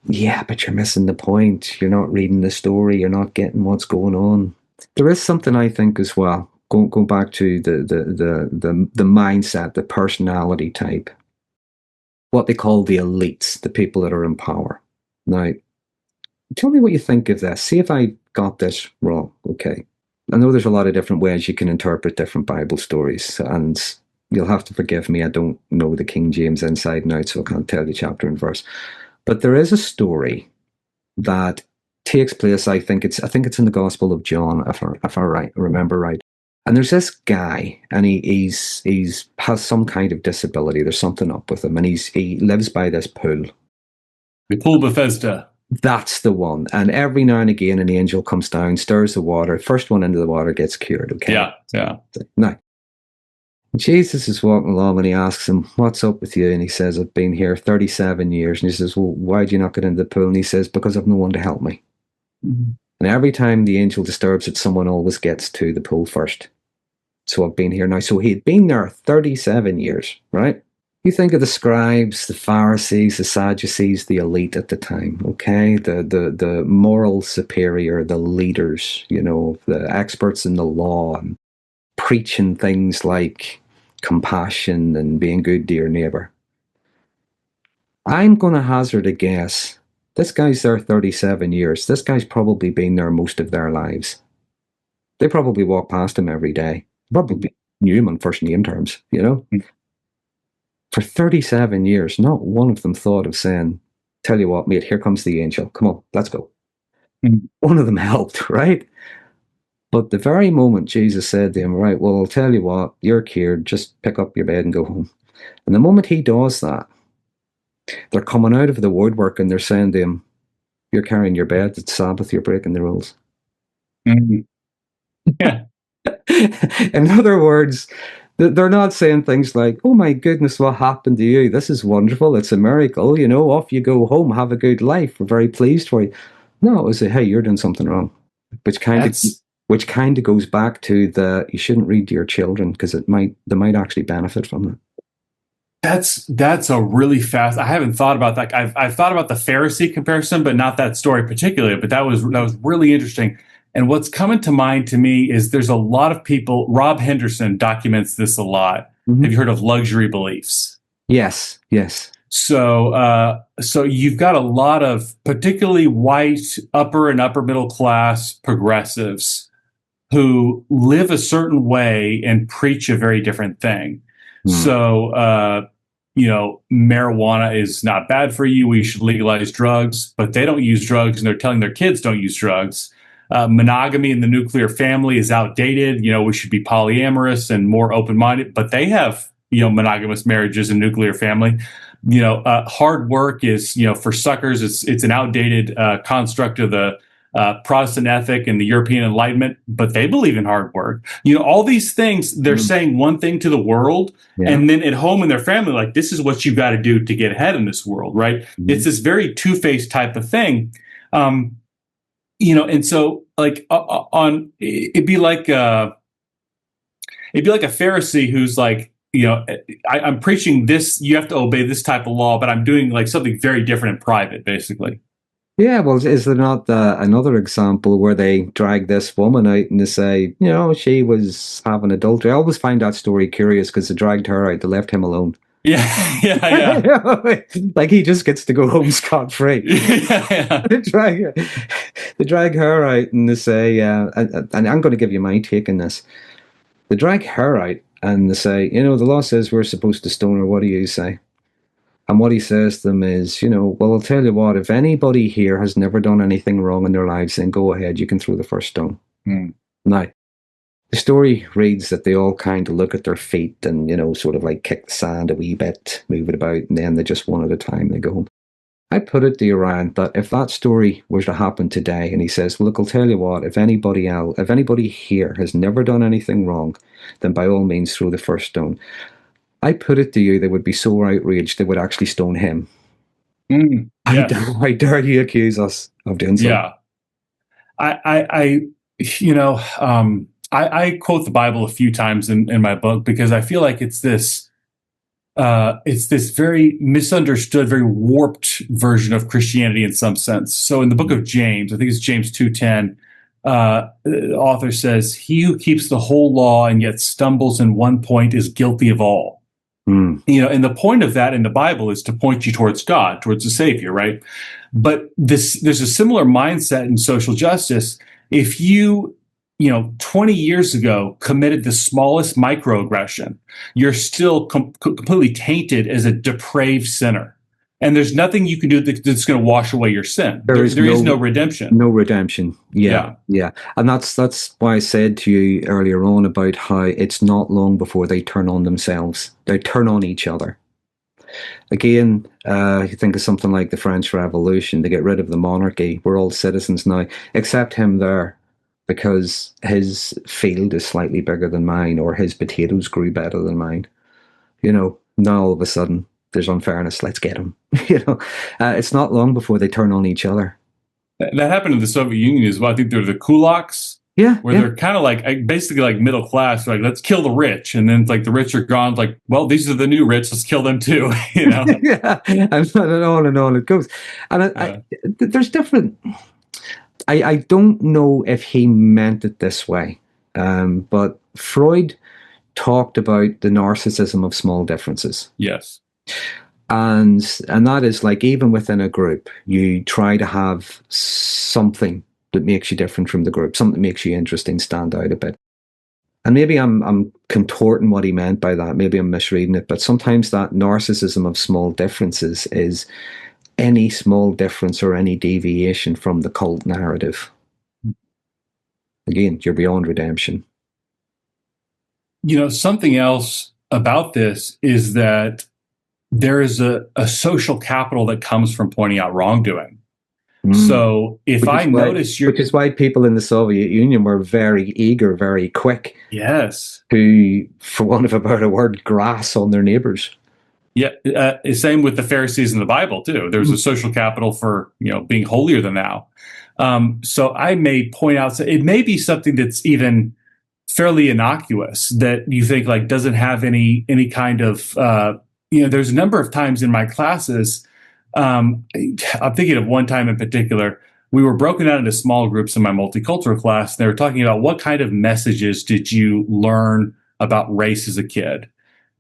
Yeah, but you're missing the point. You're not reading the story. You're not getting what's going on. There is something I think as well. Go back to the mindset, the personality type. What they call the elites, the people that are in power. Now, tell me what you think of this. See if I got this wrong. Okay. I know there's a lot of different ways you can interpret different Bible stories, and you'll have to forgive me. I don't know the King James inside and out, so I can't tell you chapter and verse. But there is a story that takes place. I think it's in the Gospel of John, if I remember right. And there's this guy, and he's has some kind of disability. There's something up with him, and he lives by this pool. The pool Bethesda. That's the one. And every now and again, an angel comes down, stirs the water. First one into the water gets cured. Okay. Yeah. Now, Jesus is walking along and he asks him, what's up with you? And he says, I've been here 37 years. And he says, well, why'd you not get into the pool? And he says, because I've no one to help me. Mm-hmm. And every time the angel disturbs it, someone always gets to the pool first. So I've been here now. So he'd been there 37 years, right? You think of the scribes, the Pharisees, the Sadducees, the elite at the time, okay? The moral superior, the leaders, the experts in the law, and preaching things like compassion and being good to your neighbor. I'm going to hazard a guess. This guy's there 37 years. This guy's probably been there most of their lives. They probably walk past him every day. Probably knew him on first name terms, For 37 years, not one of them thought of saying, tell you what, mate, here comes the angel. Come on, let's go. Mm. One of them helped, right? But the very moment Jesus said to him, right, well, I'll tell you what, you're cured, just pick up your bed and go home. And the moment he does that, they're coming out of the woodwork and they're saying to him, you're carrying your bed, it's Sabbath, you're breaking the rules. Mm-hmm. Yeah. In other words, they're not saying things like, oh my goodness, what happened to you? This is wonderful, it's a miracle, off you go home, have a good life, we're very pleased for you. No, it was hey, you're doing something wrong. Which kind of goes back to you shouldn't read to your children because they might actually benefit from it. That's a really fast. I haven't thought about that. I've thought about the Pharisee comparison, but not that story particularly. But that was really interesting. And what's coming to mind to me is there's a lot of people. Rob Henderson documents this a lot. Mm-hmm. Have you heard of luxury beliefs? Yes. So you've got a lot of particularly white upper and upper middle class progressives who live a certain way and preach a very different thing. So, marijuana is not bad for you. We should legalize drugs, but they don't use drugs and they're telling their kids don't use drugs. monogamy in the nuclear family is outdated. We should be polyamorous and more open-minded. But they have monogamous marriages and nuclear family. Hard work is for suckers. It's an outdated construct of the Protestant ethic and the European Enlightenment, but they believe in hard work. All these things, they're saying one thing to the world, and then at home in their family, like, this is what you got to do to get ahead in this world, right? It's this very two-faced type of thing. And so like it'd be like a Pharisee who's like, I'm preaching this, you have to obey this type of law, but I'm doing like something very different in private, basically. Yeah, well, is there not another example where they drag this woman out and they say, she was having adultery? I always find that story curious because they dragged her out, they left him alone. Yeah. Like he just gets to go home scot-free. Yeah. They drag her out and they say, and I'm going to give you my take on this. They drag her out and they say, the law says we're supposed to stone her. What do you say? And what he says to them is, well, I'll tell you what, if anybody here has never done anything wrong in their lives, then go ahead, you can throw the first stone. Now, the story reads that they all kind of look at their feet and, sort of like kick the sand a wee bit, move it about, and then they just one at a time, they go home. I put it to you, Ryan, that if that story were to happen today, and he says, well, look, I'll tell you what, if anybody here has never done anything wrong, then by all means throw the first stone. I put it to you, they would be so outraged they would actually stone him. How dare you accuse us of doing so? Yeah. I quote the Bible a few times in my book because I feel like it's this very misunderstood, very warped version of Christianity in some sense. So in the book of James, I think it's James 2:10, the author says, "He who keeps the whole law and yet stumbles in one point is guilty of all." And the point of that in the Bible is to point you towards God, towards the Savior, right? But there's a similar mindset in social justice. If you 20 years ago committed the smallest microaggression, you're still completely tainted as a depraved sinner. And there's nothing you can do that's going to wash away your sin. There is no redemption. No redemption. Yeah. And that's why I said to you earlier on about how it's not long before they turn on themselves. They turn on each other. Again, you think of something like the French Revolution. They get rid of the monarchy. We're all citizens now, except him there, because his field is slightly bigger than mine, or his potatoes grew better than mine. Now all of a sudden, there's unfairness, let's get him. It's not long before they turn on each other. That happened in the Soviet Union as well. I think they're the kulaks, where they're kind of like basically like middle class. They're like, let's kill the rich, and then like the rich are gone. Like, well, these are the new rich. Let's kill them too. And on and on it goes. And there's different. I don't know if he meant it this way, but Freud talked about the narcissism of small differences. Yes. And that is like, even within a group, you try to have something that makes you different from the group, something that makes you interesting, stand out a bit. And maybe I'm contorting what he meant by that. Maybe I'm misreading it, but sometimes that narcissism of small differences is any small difference or any deviation from the cult narrative. Again, you're beyond redemption. Something else about this is that there is a social capital that comes from pointing out wrongdoing. So if I notice which is why people in the Soviet Union were very eager, very quick. Yes. To, for want of a better word, grass on their neighbors. Yeah. Same with the Pharisees in the Bible too. There's a social capital for, being holier than thou. So I may point out, so it may be something that's even fairly innocuous that you think like doesn't have any kind of, there's a number of times in my classes, I'm thinking of one time in particular, we were broken out into small groups in my multicultural class. And they were talking about what kind of messages did you learn about race as a kid?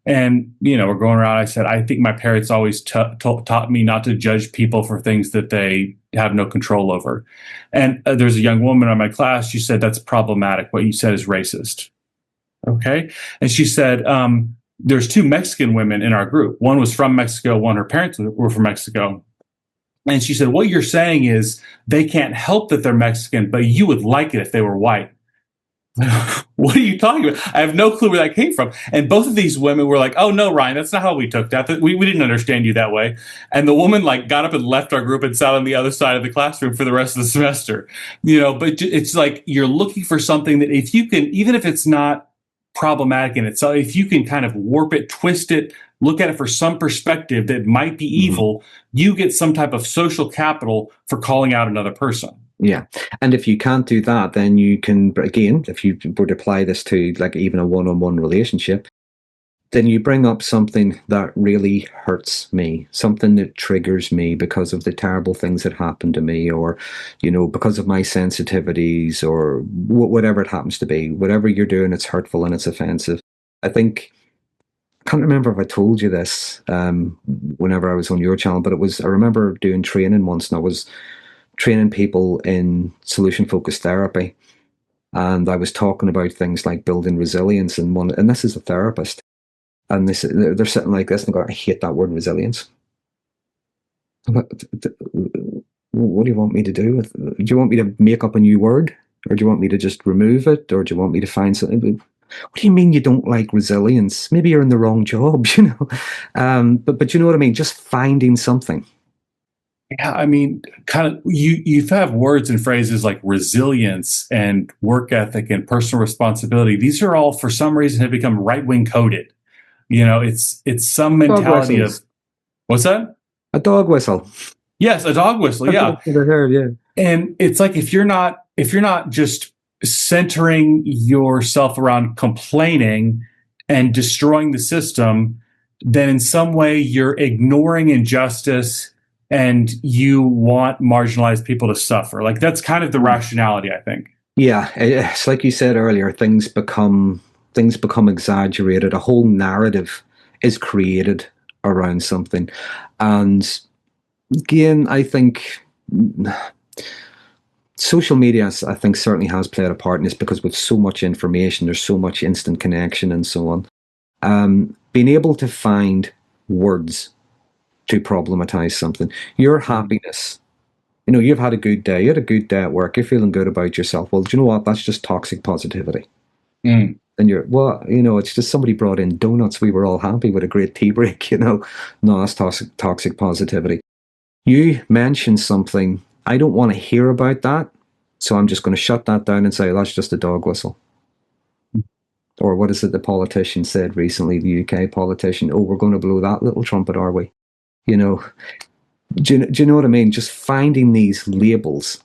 And, we're going around, I said, I think my parents always taught me not to judge people for things that they have no control over. And there's a young woman in my class, she said, that's problematic. What you said is racist. Okay. And she said, there's two Mexican women in our group. One was from Mexico, one, her parents were from Mexico. And she said, what you're saying is they can't help that they're Mexican, but you would like it if they were white. What are you talking about? I have no clue where that came from. And both of these women were like, oh, no, Ryan, that's not how we took that. We didn't understand you that way. And the woman like got up and left our group and sat on the other side of the classroom for the rest of the semester. But it's like you're looking for something that if you can, even if it's not problematic in itself, if you can kind of warp it, twist it, look at it for some perspective that might be evil, you get some type of social capital for calling out another person. Yeah. And if you can't do that, then you can, again, if you were to apply this to like even a one-on-one relationship, then you bring up something that really hurts me, something that triggers me because of the terrible things that happened to me, or, because of my sensitivities, or whatever it happens to be. Whatever you're doing, it's hurtful and it's offensive. I can't remember if I told you this whenever I was on your channel, but I remember doing training once, and I was training people in solution-focused therapy. And I was talking about things like building resilience, and this is a therapist. And they're sitting like this and going, I hate that word resilience. What do you want me to do? Do you want me to make up a new word? Or do you want me to just remove it? Or do you want me to find something? What do you mean you don't like resilience? Maybe you're in the wrong job, But you know what I mean? Just finding something. Yeah, I mean, kind of you have words and phrases like resilience and work ethic and personal responsibility. These are all for some reason have become right-wing coded. It's some mentality of what's that? A dog whistle. Yes, a dog whistle. Yeah. Yeah. And it's like if you're not just centering yourself around complaining and destroying the system, then in some way you're ignoring injustice and you want marginalized people to suffer. Like that's kind of the rationality, I think. Yeah, it's like you said earlier, things become exaggerated. A whole narrative is created around something. And again, I think social media, I think, certainly has played a part in this, because with so much information, there's so much instant connection and so on. Being able to find words to problematize something, your happiness, you've had a good day, you had a good day at work, you're feeling good about yourself. Well, do you know what? That's just toxic positivity. And it's just somebody brought in donuts. We were all happy with a great tea break, No, that's toxic positivity. You mentioned something, I don't want to hear about that, so I'm just going to shut that down and say, that's just a dog whistle. Or what is it the politician said recently, the UK politician? Oh, we're going to blow that little trumpet, are we? Do you know what I mean? Just finding these labels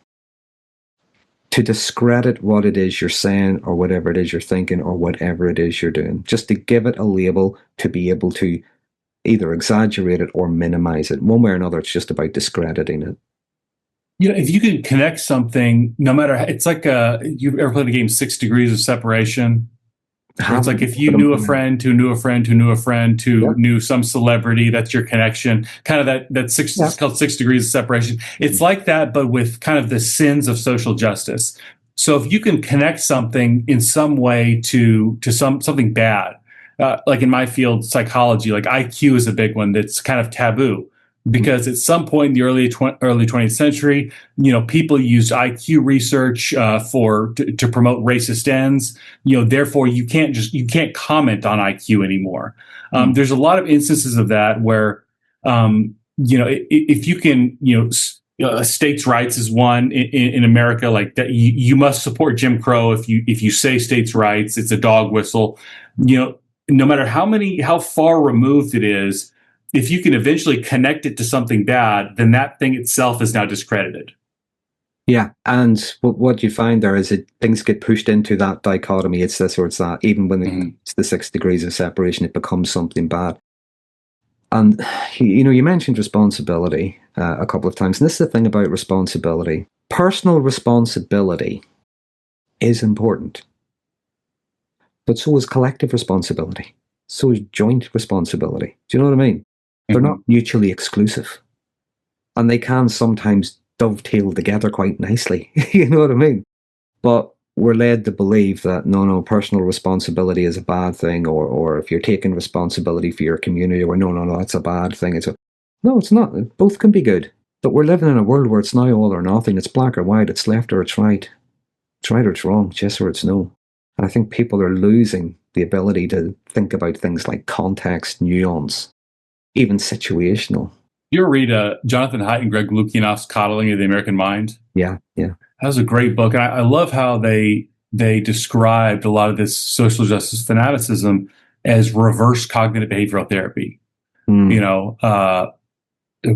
to discredit what it is you're saying, or whatever it is you're thinking, or whatever it is you're doing, just to give it a label to be able to either exaggerate it or minimize it. One way or another, it's just about discrediting it. If you can connect something, no matter, it's like you've ever played the game 6 Degrees of Separation? It's like if you knew a friend who knew a friend who knew a friend who knew some celebrity, that's your connection. Kind of that six, it's called 6 Degrees of Separation. It's like that, but with kind of the sins of social justice. So if you can connect something in some way to something bad, like in my field, psychology, like IQ is a big one that's kind of taboo. Because at some point in the early 20th century, people used IQ research to promote racist ends. Therefore you can't comment on IQ anymore. There's a lot of instances of that where, if you can, states' rights is one in America, like that. You must support Jim Crow if you say states' rights. It's a dog whistle. No matter how far removed it is. If you can eventually connect it to something bad, then that thing itself is now discredited. Yeah, and what you find there is that things get pushed into that dichotomy. It's this or it's that. Even when it's the 6 degrees of separation, it becomes something bad. And, you mentioned responsibility a couple of times. And this is the thing about responsibility. Personal responsibility is important. But so is collective responsibility. So is joint responsibility. Do you know what I mean? They're not mutually exclusive. And they can sometimes dovetail together quite nicely. You know what I mean? But we're led to believe that no, personal responsibility is a bad thing, or if you're taking responsibility for your community, or no, that's a bad thing. No, it's not. Both can be good. But we're living in a world where it's now all or nothing. It's black or white. It's left or it's right. It's right or it's wrong. It's yes or it's no. And I think people are losing the ability to think about things like context, nuance, even situational. You ever read Jonathan Haidt and Greg Lukianoff's Coddling of the American Mind? Yeah, yeah. That was a great book. And I love how they described a lot of this social justice fanaticism as reverse cognitive behavioral therapy. You know,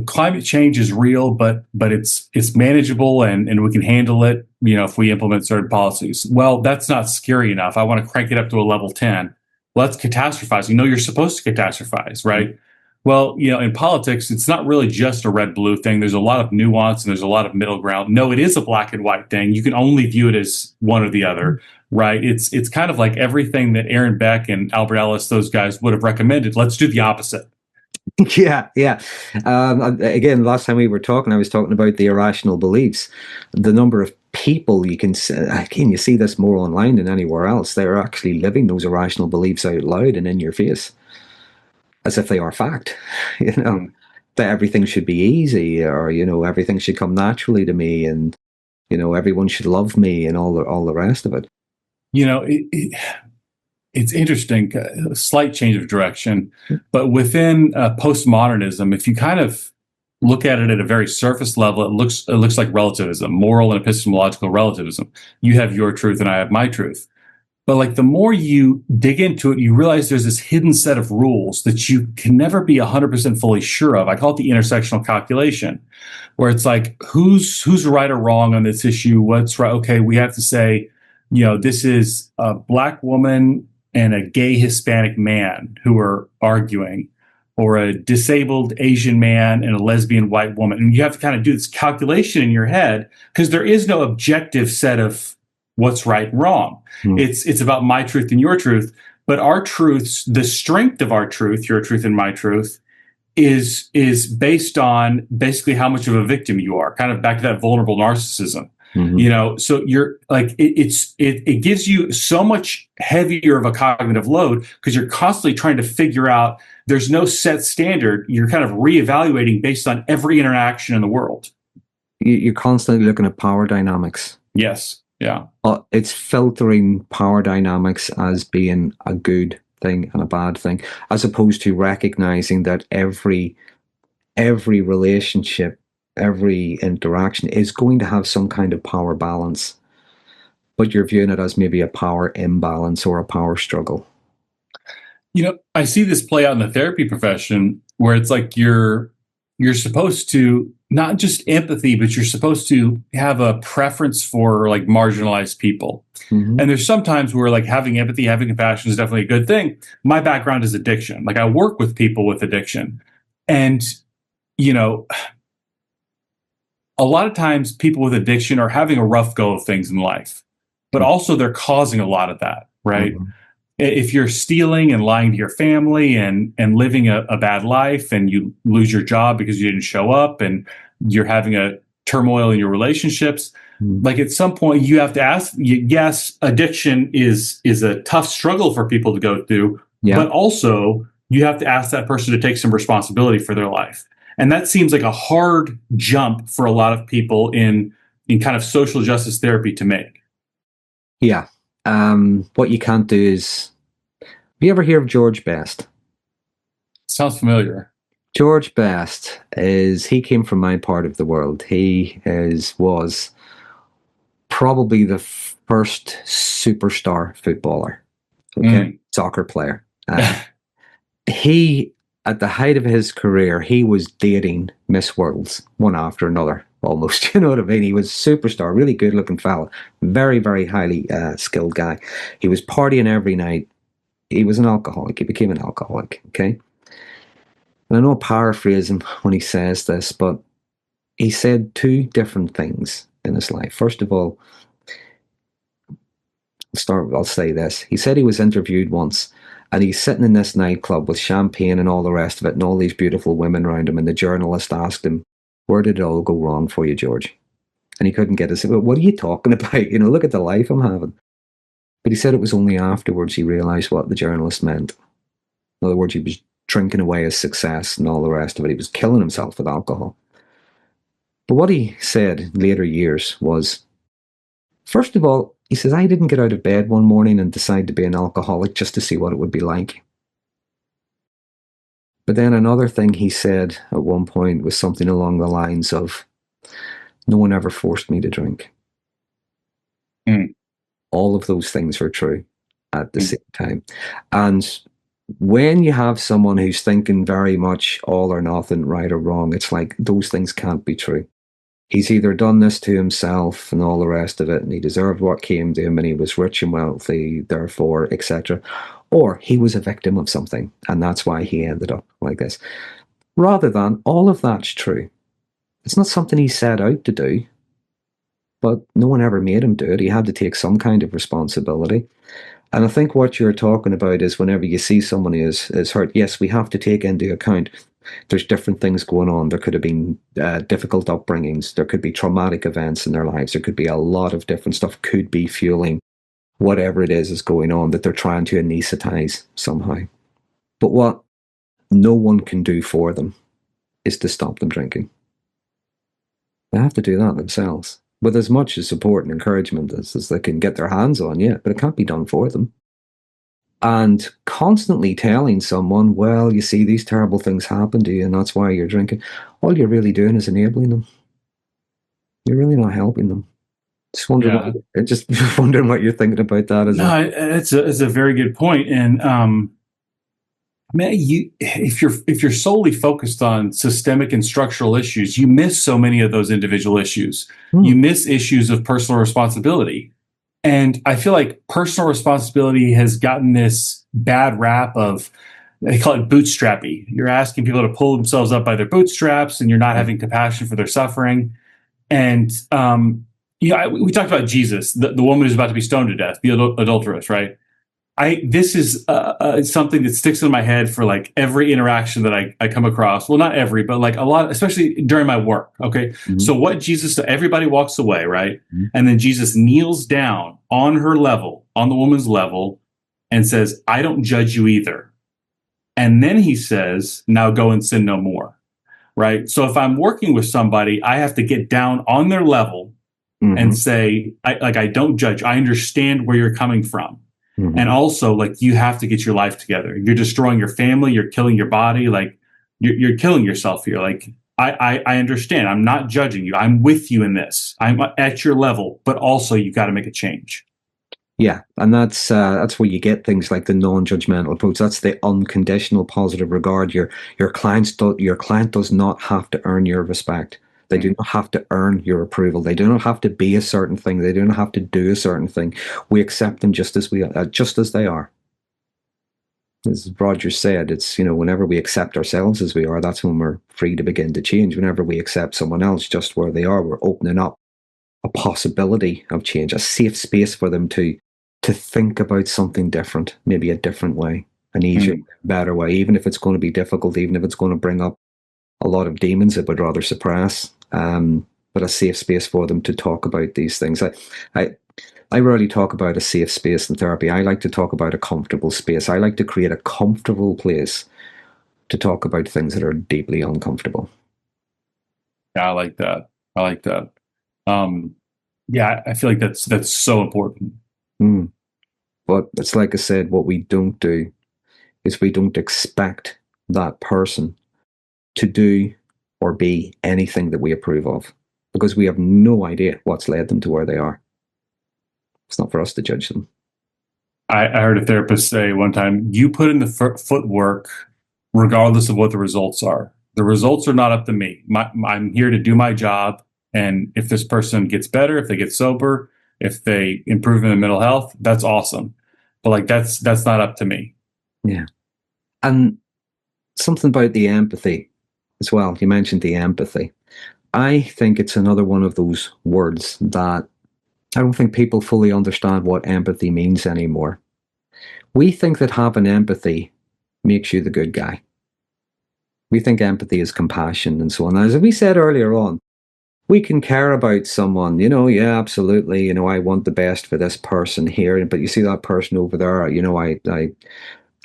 climate change is real, but it's manageable and we can handle it, you know, if we implement certain policies. Well, that's not scary enough. I want to crank it up to a level 10. Well, that's catastrophizing. No, you're supposed to catastrophize, right? Well, you know, in politics, it's not really just a red-blue thing. There's a lot of nuance and there's a lot of middle ground. No, it is a black and white thing. You can only view it as one or the other, right? It's kind of like everything that Aaron Beck and Albert Ellis, those guys would have recommended. Let's do the opposite. Yeah, yeah. Again, last time we were talking, I was talking about the irrational beliefs. The number of people you can see, again, you see this more online than anywhere else. They're actually living those irrational beliefs out loud and in your face, as if they are fact. You know, that everything should be easy, or you know, everything should come naturally to me, and you know, everyone should love me, and all the rest of it. You know, it's interesting, a slight change of direction, but within postmodernism, if you kind of look at it at a very surface level, it looks like relativism, moral and epistemological relativism. You have your truth and I have my truth. But like the more you dig into it, you realize there's this hidden set of rules that you can never be 100% fully sure of. I call it the intersectional calculation, where it's like, who's right or wrong on this issue? What's right? Okay, we have to say, you know, this is a black woman and a gay Hispanic man who are arguing, or a disabled Asian man and a lesbian white woman. And you have to kind of do this calculation in your head because there is no objective set of what's right and wrong. It's about my truth and your truth. But our truths, the strength of our truth, your truth and my truth, is based on basically how much of a victim you are, kind of back to that vulnerable narcissism. You know, so you're like, it gives you so much heavier of a cognitive load because you're constantly trying to figure out, there's no set standard. You're kind of reevaluating based on every interaction in the world. You're constantly looking at power dynamics. Yes. Yeah. It's filtering power dynamics as being a good thing and a bad thing, as opposed to recognizing that every relationship, every interaction is going to have some kind of power balance, but you're viewing it as maybe a power imbalance or a power struggle. You know, I see this play out in the therapy profession where it's like you're supposed to not just empathy, but you're supposed to have a preference for like marginalized people. And there's sometimes where like having empathy, having compassion is definitely a good thing. My background is addiction. Like I work with people with addiction, and you know, a lot of times people with addiction are having a rough go of things in life, but also they're causing a lot of that, right? If you're stealing and lying to your family and living a bad life, and you lose your job because you didn't show up, and you're having a turmoil in your relationships, like at some point you have to ask, yes, addiction is a tough struggle for people to go through, but also you have to ask that person to take some responsibility for their life. And that seems like a hard jump for a lot of people in kind of social justice therapy to make. Yeah. What you can't do is, have you ever hear of George Best? Sounds familiar. George Best he came from my part of the world. He was probably the first superstar footballer, soccer player. He, at the height of his career, he was dating Miss Worlds, one after another, almost. You know what I mean? He was a superstar, really good looking fella, very, very highly skilled guy. He was partying every night. He was an alcoholic. He became an alcoholic, okay? And I know I'm paraphrasing when he says this, but he said two different things in his life. First of all, I'll say this. He said he was interviewed once, and he's sitting in this nightclub with champagne and all the rest of it, and all these beautiful women around him, and the journalist asked him, "Where did it all go wrong for you, George?" And he couldn't get it. Well, what are you talking about? You know, look at the life I'm having. But he said it was only afterwards he realised what the journalist meant. In other words, he was drinking away his success and all the rest of it. He was killing himself with alcohol. But what he said in later years was, first of all, he says, I didn't get out of bed one morning and decide to be an alcoholic just to see what it would be like. But then another thing he said at one point was something along the lines of, no one ever forced me to drink. Mm. All of those things are true at the same time. And when you have someone who's thinking very much all or nothing, right or wrong, it's like those things can't be true. He's either done this to himself and all the rest of it, and he deserved what came to him, and he was rich and wealthy, therefore, etc. Or he was a victim of something, and that's why he ended up like this. Rather than all of that's true. It's not something he set out to do, but no one ever made him do it. He had to take some kind of responsibility. And I think what you're talking about is whenever you see someone is hurt, yes, we have to take into account there's different things going on. There could have been difficult upbringings. There could be traumatic events in their lives. There could be a lot of different stuff could be fueling whatever it is going on that they're trying to anesthetize somehow. But what no one can do for them is to stop them drinking. They have to do that themselves with as much as support and encouragement as they can get their hands on, yeah, but it can't be done for them. And constantly telling someone, well, you see, these terrible things happen to you and that's why you're drinking, all you're really doing is enabling them. You're really not helping them. Just wondering, wondering what you're thinking about that. It's a very good point. And man, if you're solely focused on systemic and structural issues, you miss so many of those individual issues. You miss issues of personal responsibility. And I feel like personal responsibility has gotten this bad rap of, they call it bootstrappy. You're asking people to pull themselves up by their bootstraps, and you're not having compassion for their suffering. And we talked about Jesus, the woman who's about to be stoned to death, the adulteress, right? This is something that sticks in my head for like every interaction that I come across. Well, not every, but like a lot, especially during my work. Okay. Mm-hmm. So what Jesus, everybody walks away, right? Mm-hmm. And then Jesus kneels down on her level, on the woman's level, and says, I don't judge you either. And then he says, now go and sin no more. Right. So if I'm working with somebody, I have to get down on their level and say, I don't judge. I understand where you're coming from. Mm-hmm. And also, like, you have to get your life together. You're destroying your family. You're killing your body. Like, you're killing yourself here. Like, I understand. I'm not judging you. I'm with you in this. I'm at your level, but also you've got to make a change. Yeah, and that's where you get things like the non-judgmental approach. That's the unconditional positive regard. Your client does not have to earn your respect. They do not have to earn your approval. They do not have to be a certain thing. They do not have to do a certain thing. We accept them just as they are. As Roger said, it's, whenever we accept ourselves as we are, that's when we're free to begin to change. Whenever we accept someone else just where they are, we're opening up a possibility of change, a safe space for them to think about something different, maybe a different way, an easier, better way, even if it's going to be difficult, even if it's going to bring up a lot of demons it would rather suppress. But a safe space for them to talk about these things. I rarely talk about a safe space in therapy. I like to talk about a comfortable space. I like to create a comfortable place to talk about things that are deeply uncomfortable. Yeah, I like that. Yeah, I feel like that's so important. But it's like I said, what we don't do is we don't expect that person to do or be anything that we approve of, because we have no idea what's led them to where they are. It's not for us to judge them. I heard a therapist say one time, you put in the footwork regardless of what the results are. The results are not up to me. I'm here to do my job. And if this person gets better, if they get sober, if they improve in their mental health, that's awesome. But like, that's not up to me. Yeah. And something about the empathy as well. You mentioned the empathy. I think it's another one of those words that I don't think people fully understand what empathy means anymore. We think that having empathy makes you the good guy. We think empathy is compassion and so on. As we said earlier on, we can care about someone, yeah, absolutely. I want the best for this person here, but you see that person over there,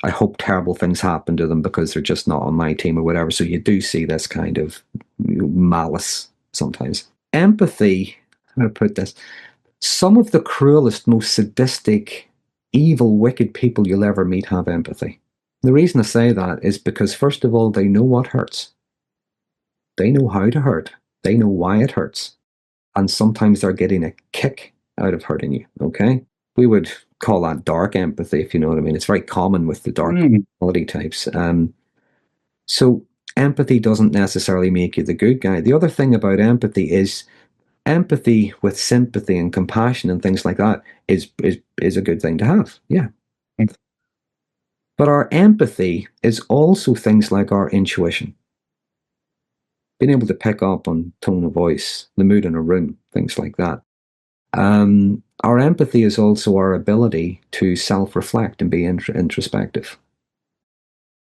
I hope terrible things happen to them because they're just not on my team or whatever. So you do see this kind of malice sometimes. Empathy, I'm going to put this, some of the cruelest, most sadistic, evil, wicked people you'll ever meet have empathy. The reason I say that is because, first of all, they know what hurts. They know how to hurt. They know why it hurts. And sometimes they're getting a kick out of hurting you, okay? We would call that dark empathy, if you know what I mean. It's very common with the dark quality types. So empathy doesn't necessarily make you the good guy. The other thing about empathy is empathy with sympathy and compassion and things like that is a good thing to have. Yeah. But our empathy is also things like our intuition. Being able to pick up on tone of voice, the mood in a room, things like that. Our empathy is also our ability to self-reflect and be introspective.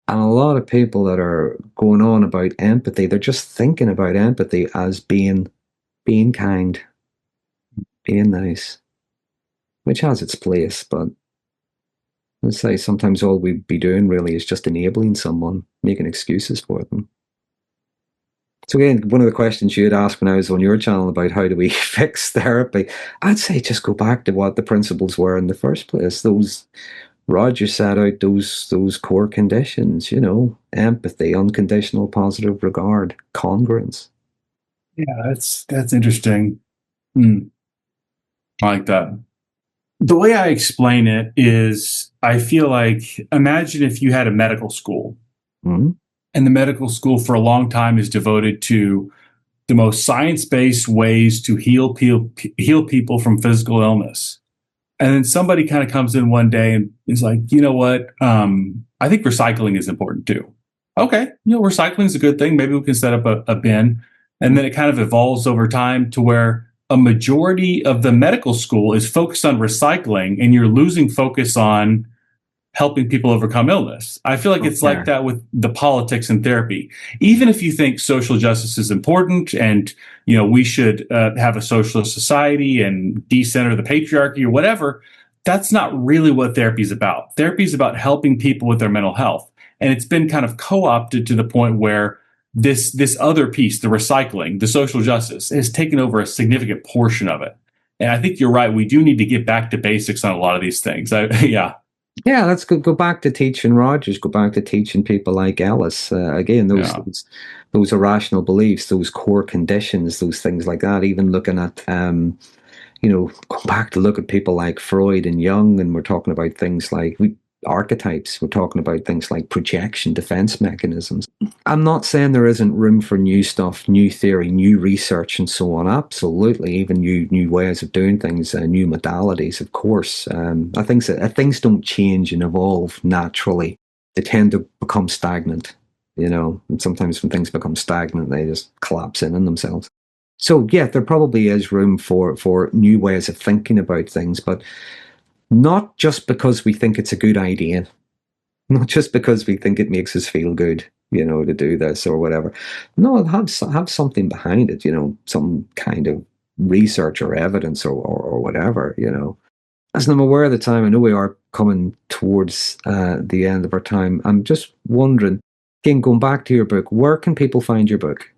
And a lot of people that are going on about empathy, they're just thinking about empathy as being kind, being nice, which has its place, but let's say sometimes all we'd be doing really is just enabling someone, making excuses for them. So again, one of the questions you had asked when I was on your channel about how do we fix therapy, I'd say just go back to what the principles were in the first place. Those Roger set out those core conditions, empathy, unconditional positive regard, congruence. Yeah, that's interesting. I like that. The way I explain it is I feel like, imagine if you had a medical school, and the medical school for a long time is devoted to the most science-based ways to heal people from physical illness. And then somebody kind of comes in one day and is like, you know what? I think recycling is important too. Okay, recycling is a good thing. Maybe we can set up a bin. And then it kind of evolves over time to where a majority of the medical school is focused on recycling, and you're losing focus on helping people overcome illness. I feel like it's like that with the politics and therapy. Even if you think social justice is important and, we should have a socialist society and decenter the patriarchy or whatever, that's not really what therapy is about. Therapy is about helping people with their mental health. And it's been kind of co-opted to the point where this other piece, the recycling, the social justice, has taken over a significant portion of it. And I think you're right. We do need to get back to basics on a lot of these things. Yeah. Yeah, let's go back to teaching Rogers, go back to teaching people like Ellis. Again, those irrational beliefs, those core conditions, those things like that. Even looking at, go back to look at people like Freud and Jung, and we're talking about things like archetypes. We're talking about things like projection, defense mechanisms. I'm not saying there isn't room for new stuff, new theory, new research, and so on. Absolutely, even new ways of doing things, new modalities, of course. I think that things don't change and evolve naturally. They tend to become stagnant, and sometimes when things become stagnant, they just collapse in on themselves. So yeah, there probably is room for new ways of thinking about things, but not just because we think it's a good idea, not just because we think it makes us feel good, to do this or whatever. No, have something behind it, some kind of research or evidence or whatever, As I'm aware of the time, I know we are coming towards the end of our time. I'm just wondering, again, going back to your book, where can people find your book?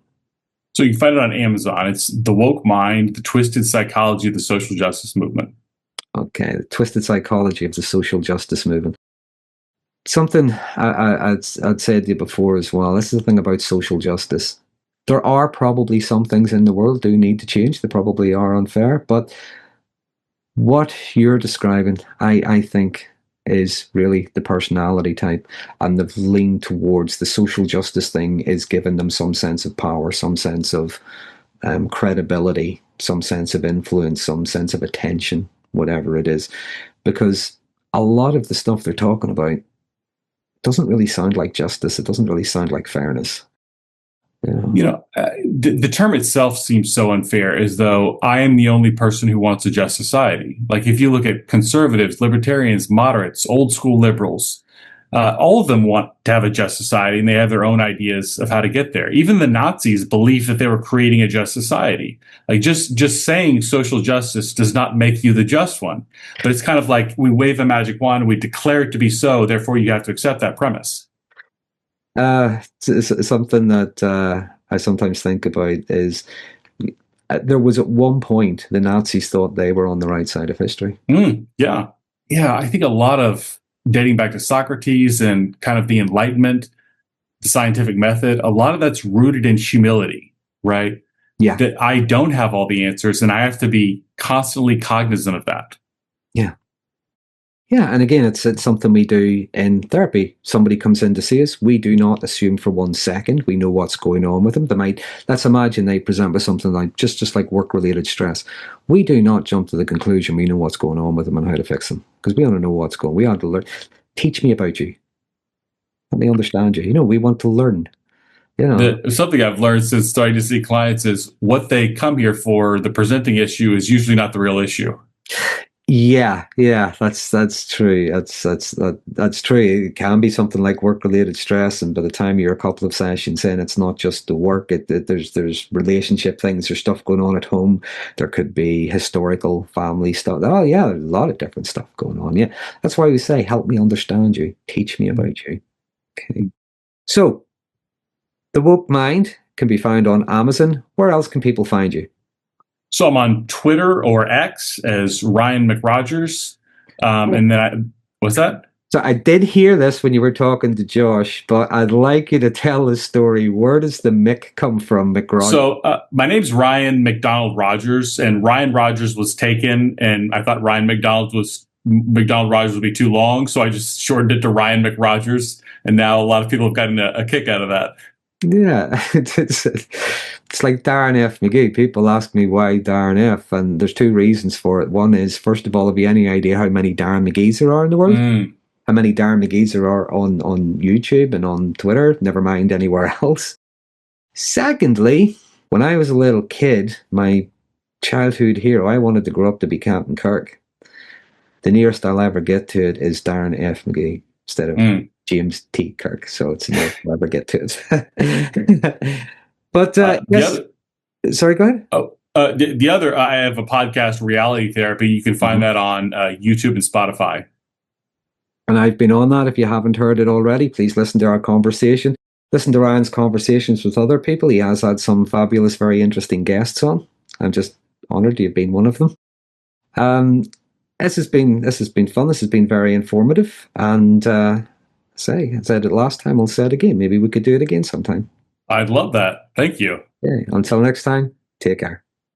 So you can find it on Amazon. It's The Woke Mind, The Twisted Psychology of the Social Justice Movement. Okay, The Twisted Psychology of the Social Justice Movement. Something I'd said to you before as well, this is the thing about social justice. There are probably some things in the world do need to change. They probably are unfair, but what you're describing, I think, is really the personality type, and they've leaned towards the social justice thing is giving them some sense of power, some sense of credibility, some sense of influence, some sense of attention, whatever it is, because a lot of the stuff they're talking about doesn't really sound like justice. It doesn't really sound like fairness. The term itself seems so unfair, as though I am the only person who wants a just society. Like if you look at conservatives, libertarians, moderates, old school liberals, all of them want to have a just society, and they have their own ideas of how to get there. Even the Nazis believed that they were creating a just society. Like just saying social justice does not make you the just one. But it's kind of like we wave a magic wand, we declare it to be so, therefore you have to accept that premise. Something that I sometimes think about is There was at one point the Nazis thought they were on the right side of history. Yeah. Yeah. I think a lot of dating back to Socrates and kind of the Enlightenment, the scientific method, a lot of that's rooted in humility, right? Yeah. That I don't have all the answers and I have to be constantly cognizant of that. Yeah. Yeah, and again, it's something we do in therapy. Somebody comes in to see us. We do not assume for 1 second we know what's going on with them. Let's imagine they present with something like just like work-related stress. We do not jump to the conclusion we know what's going on with them and how to fix them, because we want to know what's going on. We want to learn. Teach me about you. Let me understand you. We want to learn. Something I've learned since starting to see clients is what they come here for. The presenting issue is usually not the real issue. Yeah, that's true. That's true. It can be something like work-related stress, and by the time you're a couple of sessions in, it's not just the work. There's relationship things. There's stuff going on at home. There could be historical family stuff. Oh yeah, there's a lot of different stuff going on. Yeah, that's why we say, help me understand you. Teach me about you. Okay. So, The Woke Mind can be found on Amazon. Where else can people find you? So I'm on Twitter or X as Ryan McRogers. And then what's that? So I did hear this when you were talking to Josh, but I'd like you to tell the story. Where does the Mick come from, McRogers? So my name's Ryan McDonald Rogers, and Ryan Rogers was taken, and I thought McDonald Rogers would be too long, so I just shortened it to Ryan McRogers, and now a lot of people have gotten a kick out of that. Yeah, it's like Darren F. Magee. People ask me why Darren F. And there's two reasons for it. One is, first of all, have you any idea how many Darren Magees there are in the world? How many Darren Magees there are on YouTube and on Twitter, never mind anywhere else. Secondly, when I was a little kid, my childhood hero, I wanted to grow up to be Captain Kirk. The nearest I'll ever get to it is Darren F. Magee instead of James T. Kirk, so it's never ever get to it. But yes, sorry, go ahead. The other, I have a podcast, Reality Therapy. You can find that on YouTube and Spotify. And I've been on that. If you haven't heard it already, please listen to our conversation. Listen to Ryan's conversations with other people. He has had some fabulous, very interesting guests on. I'm just honoured you've been one of them. This has been fun. This has been very informative, and I said it last time, I'll say it again. Maybe we could do it again sometime. I'd love that. Thank you. Okay. Until next time, take care.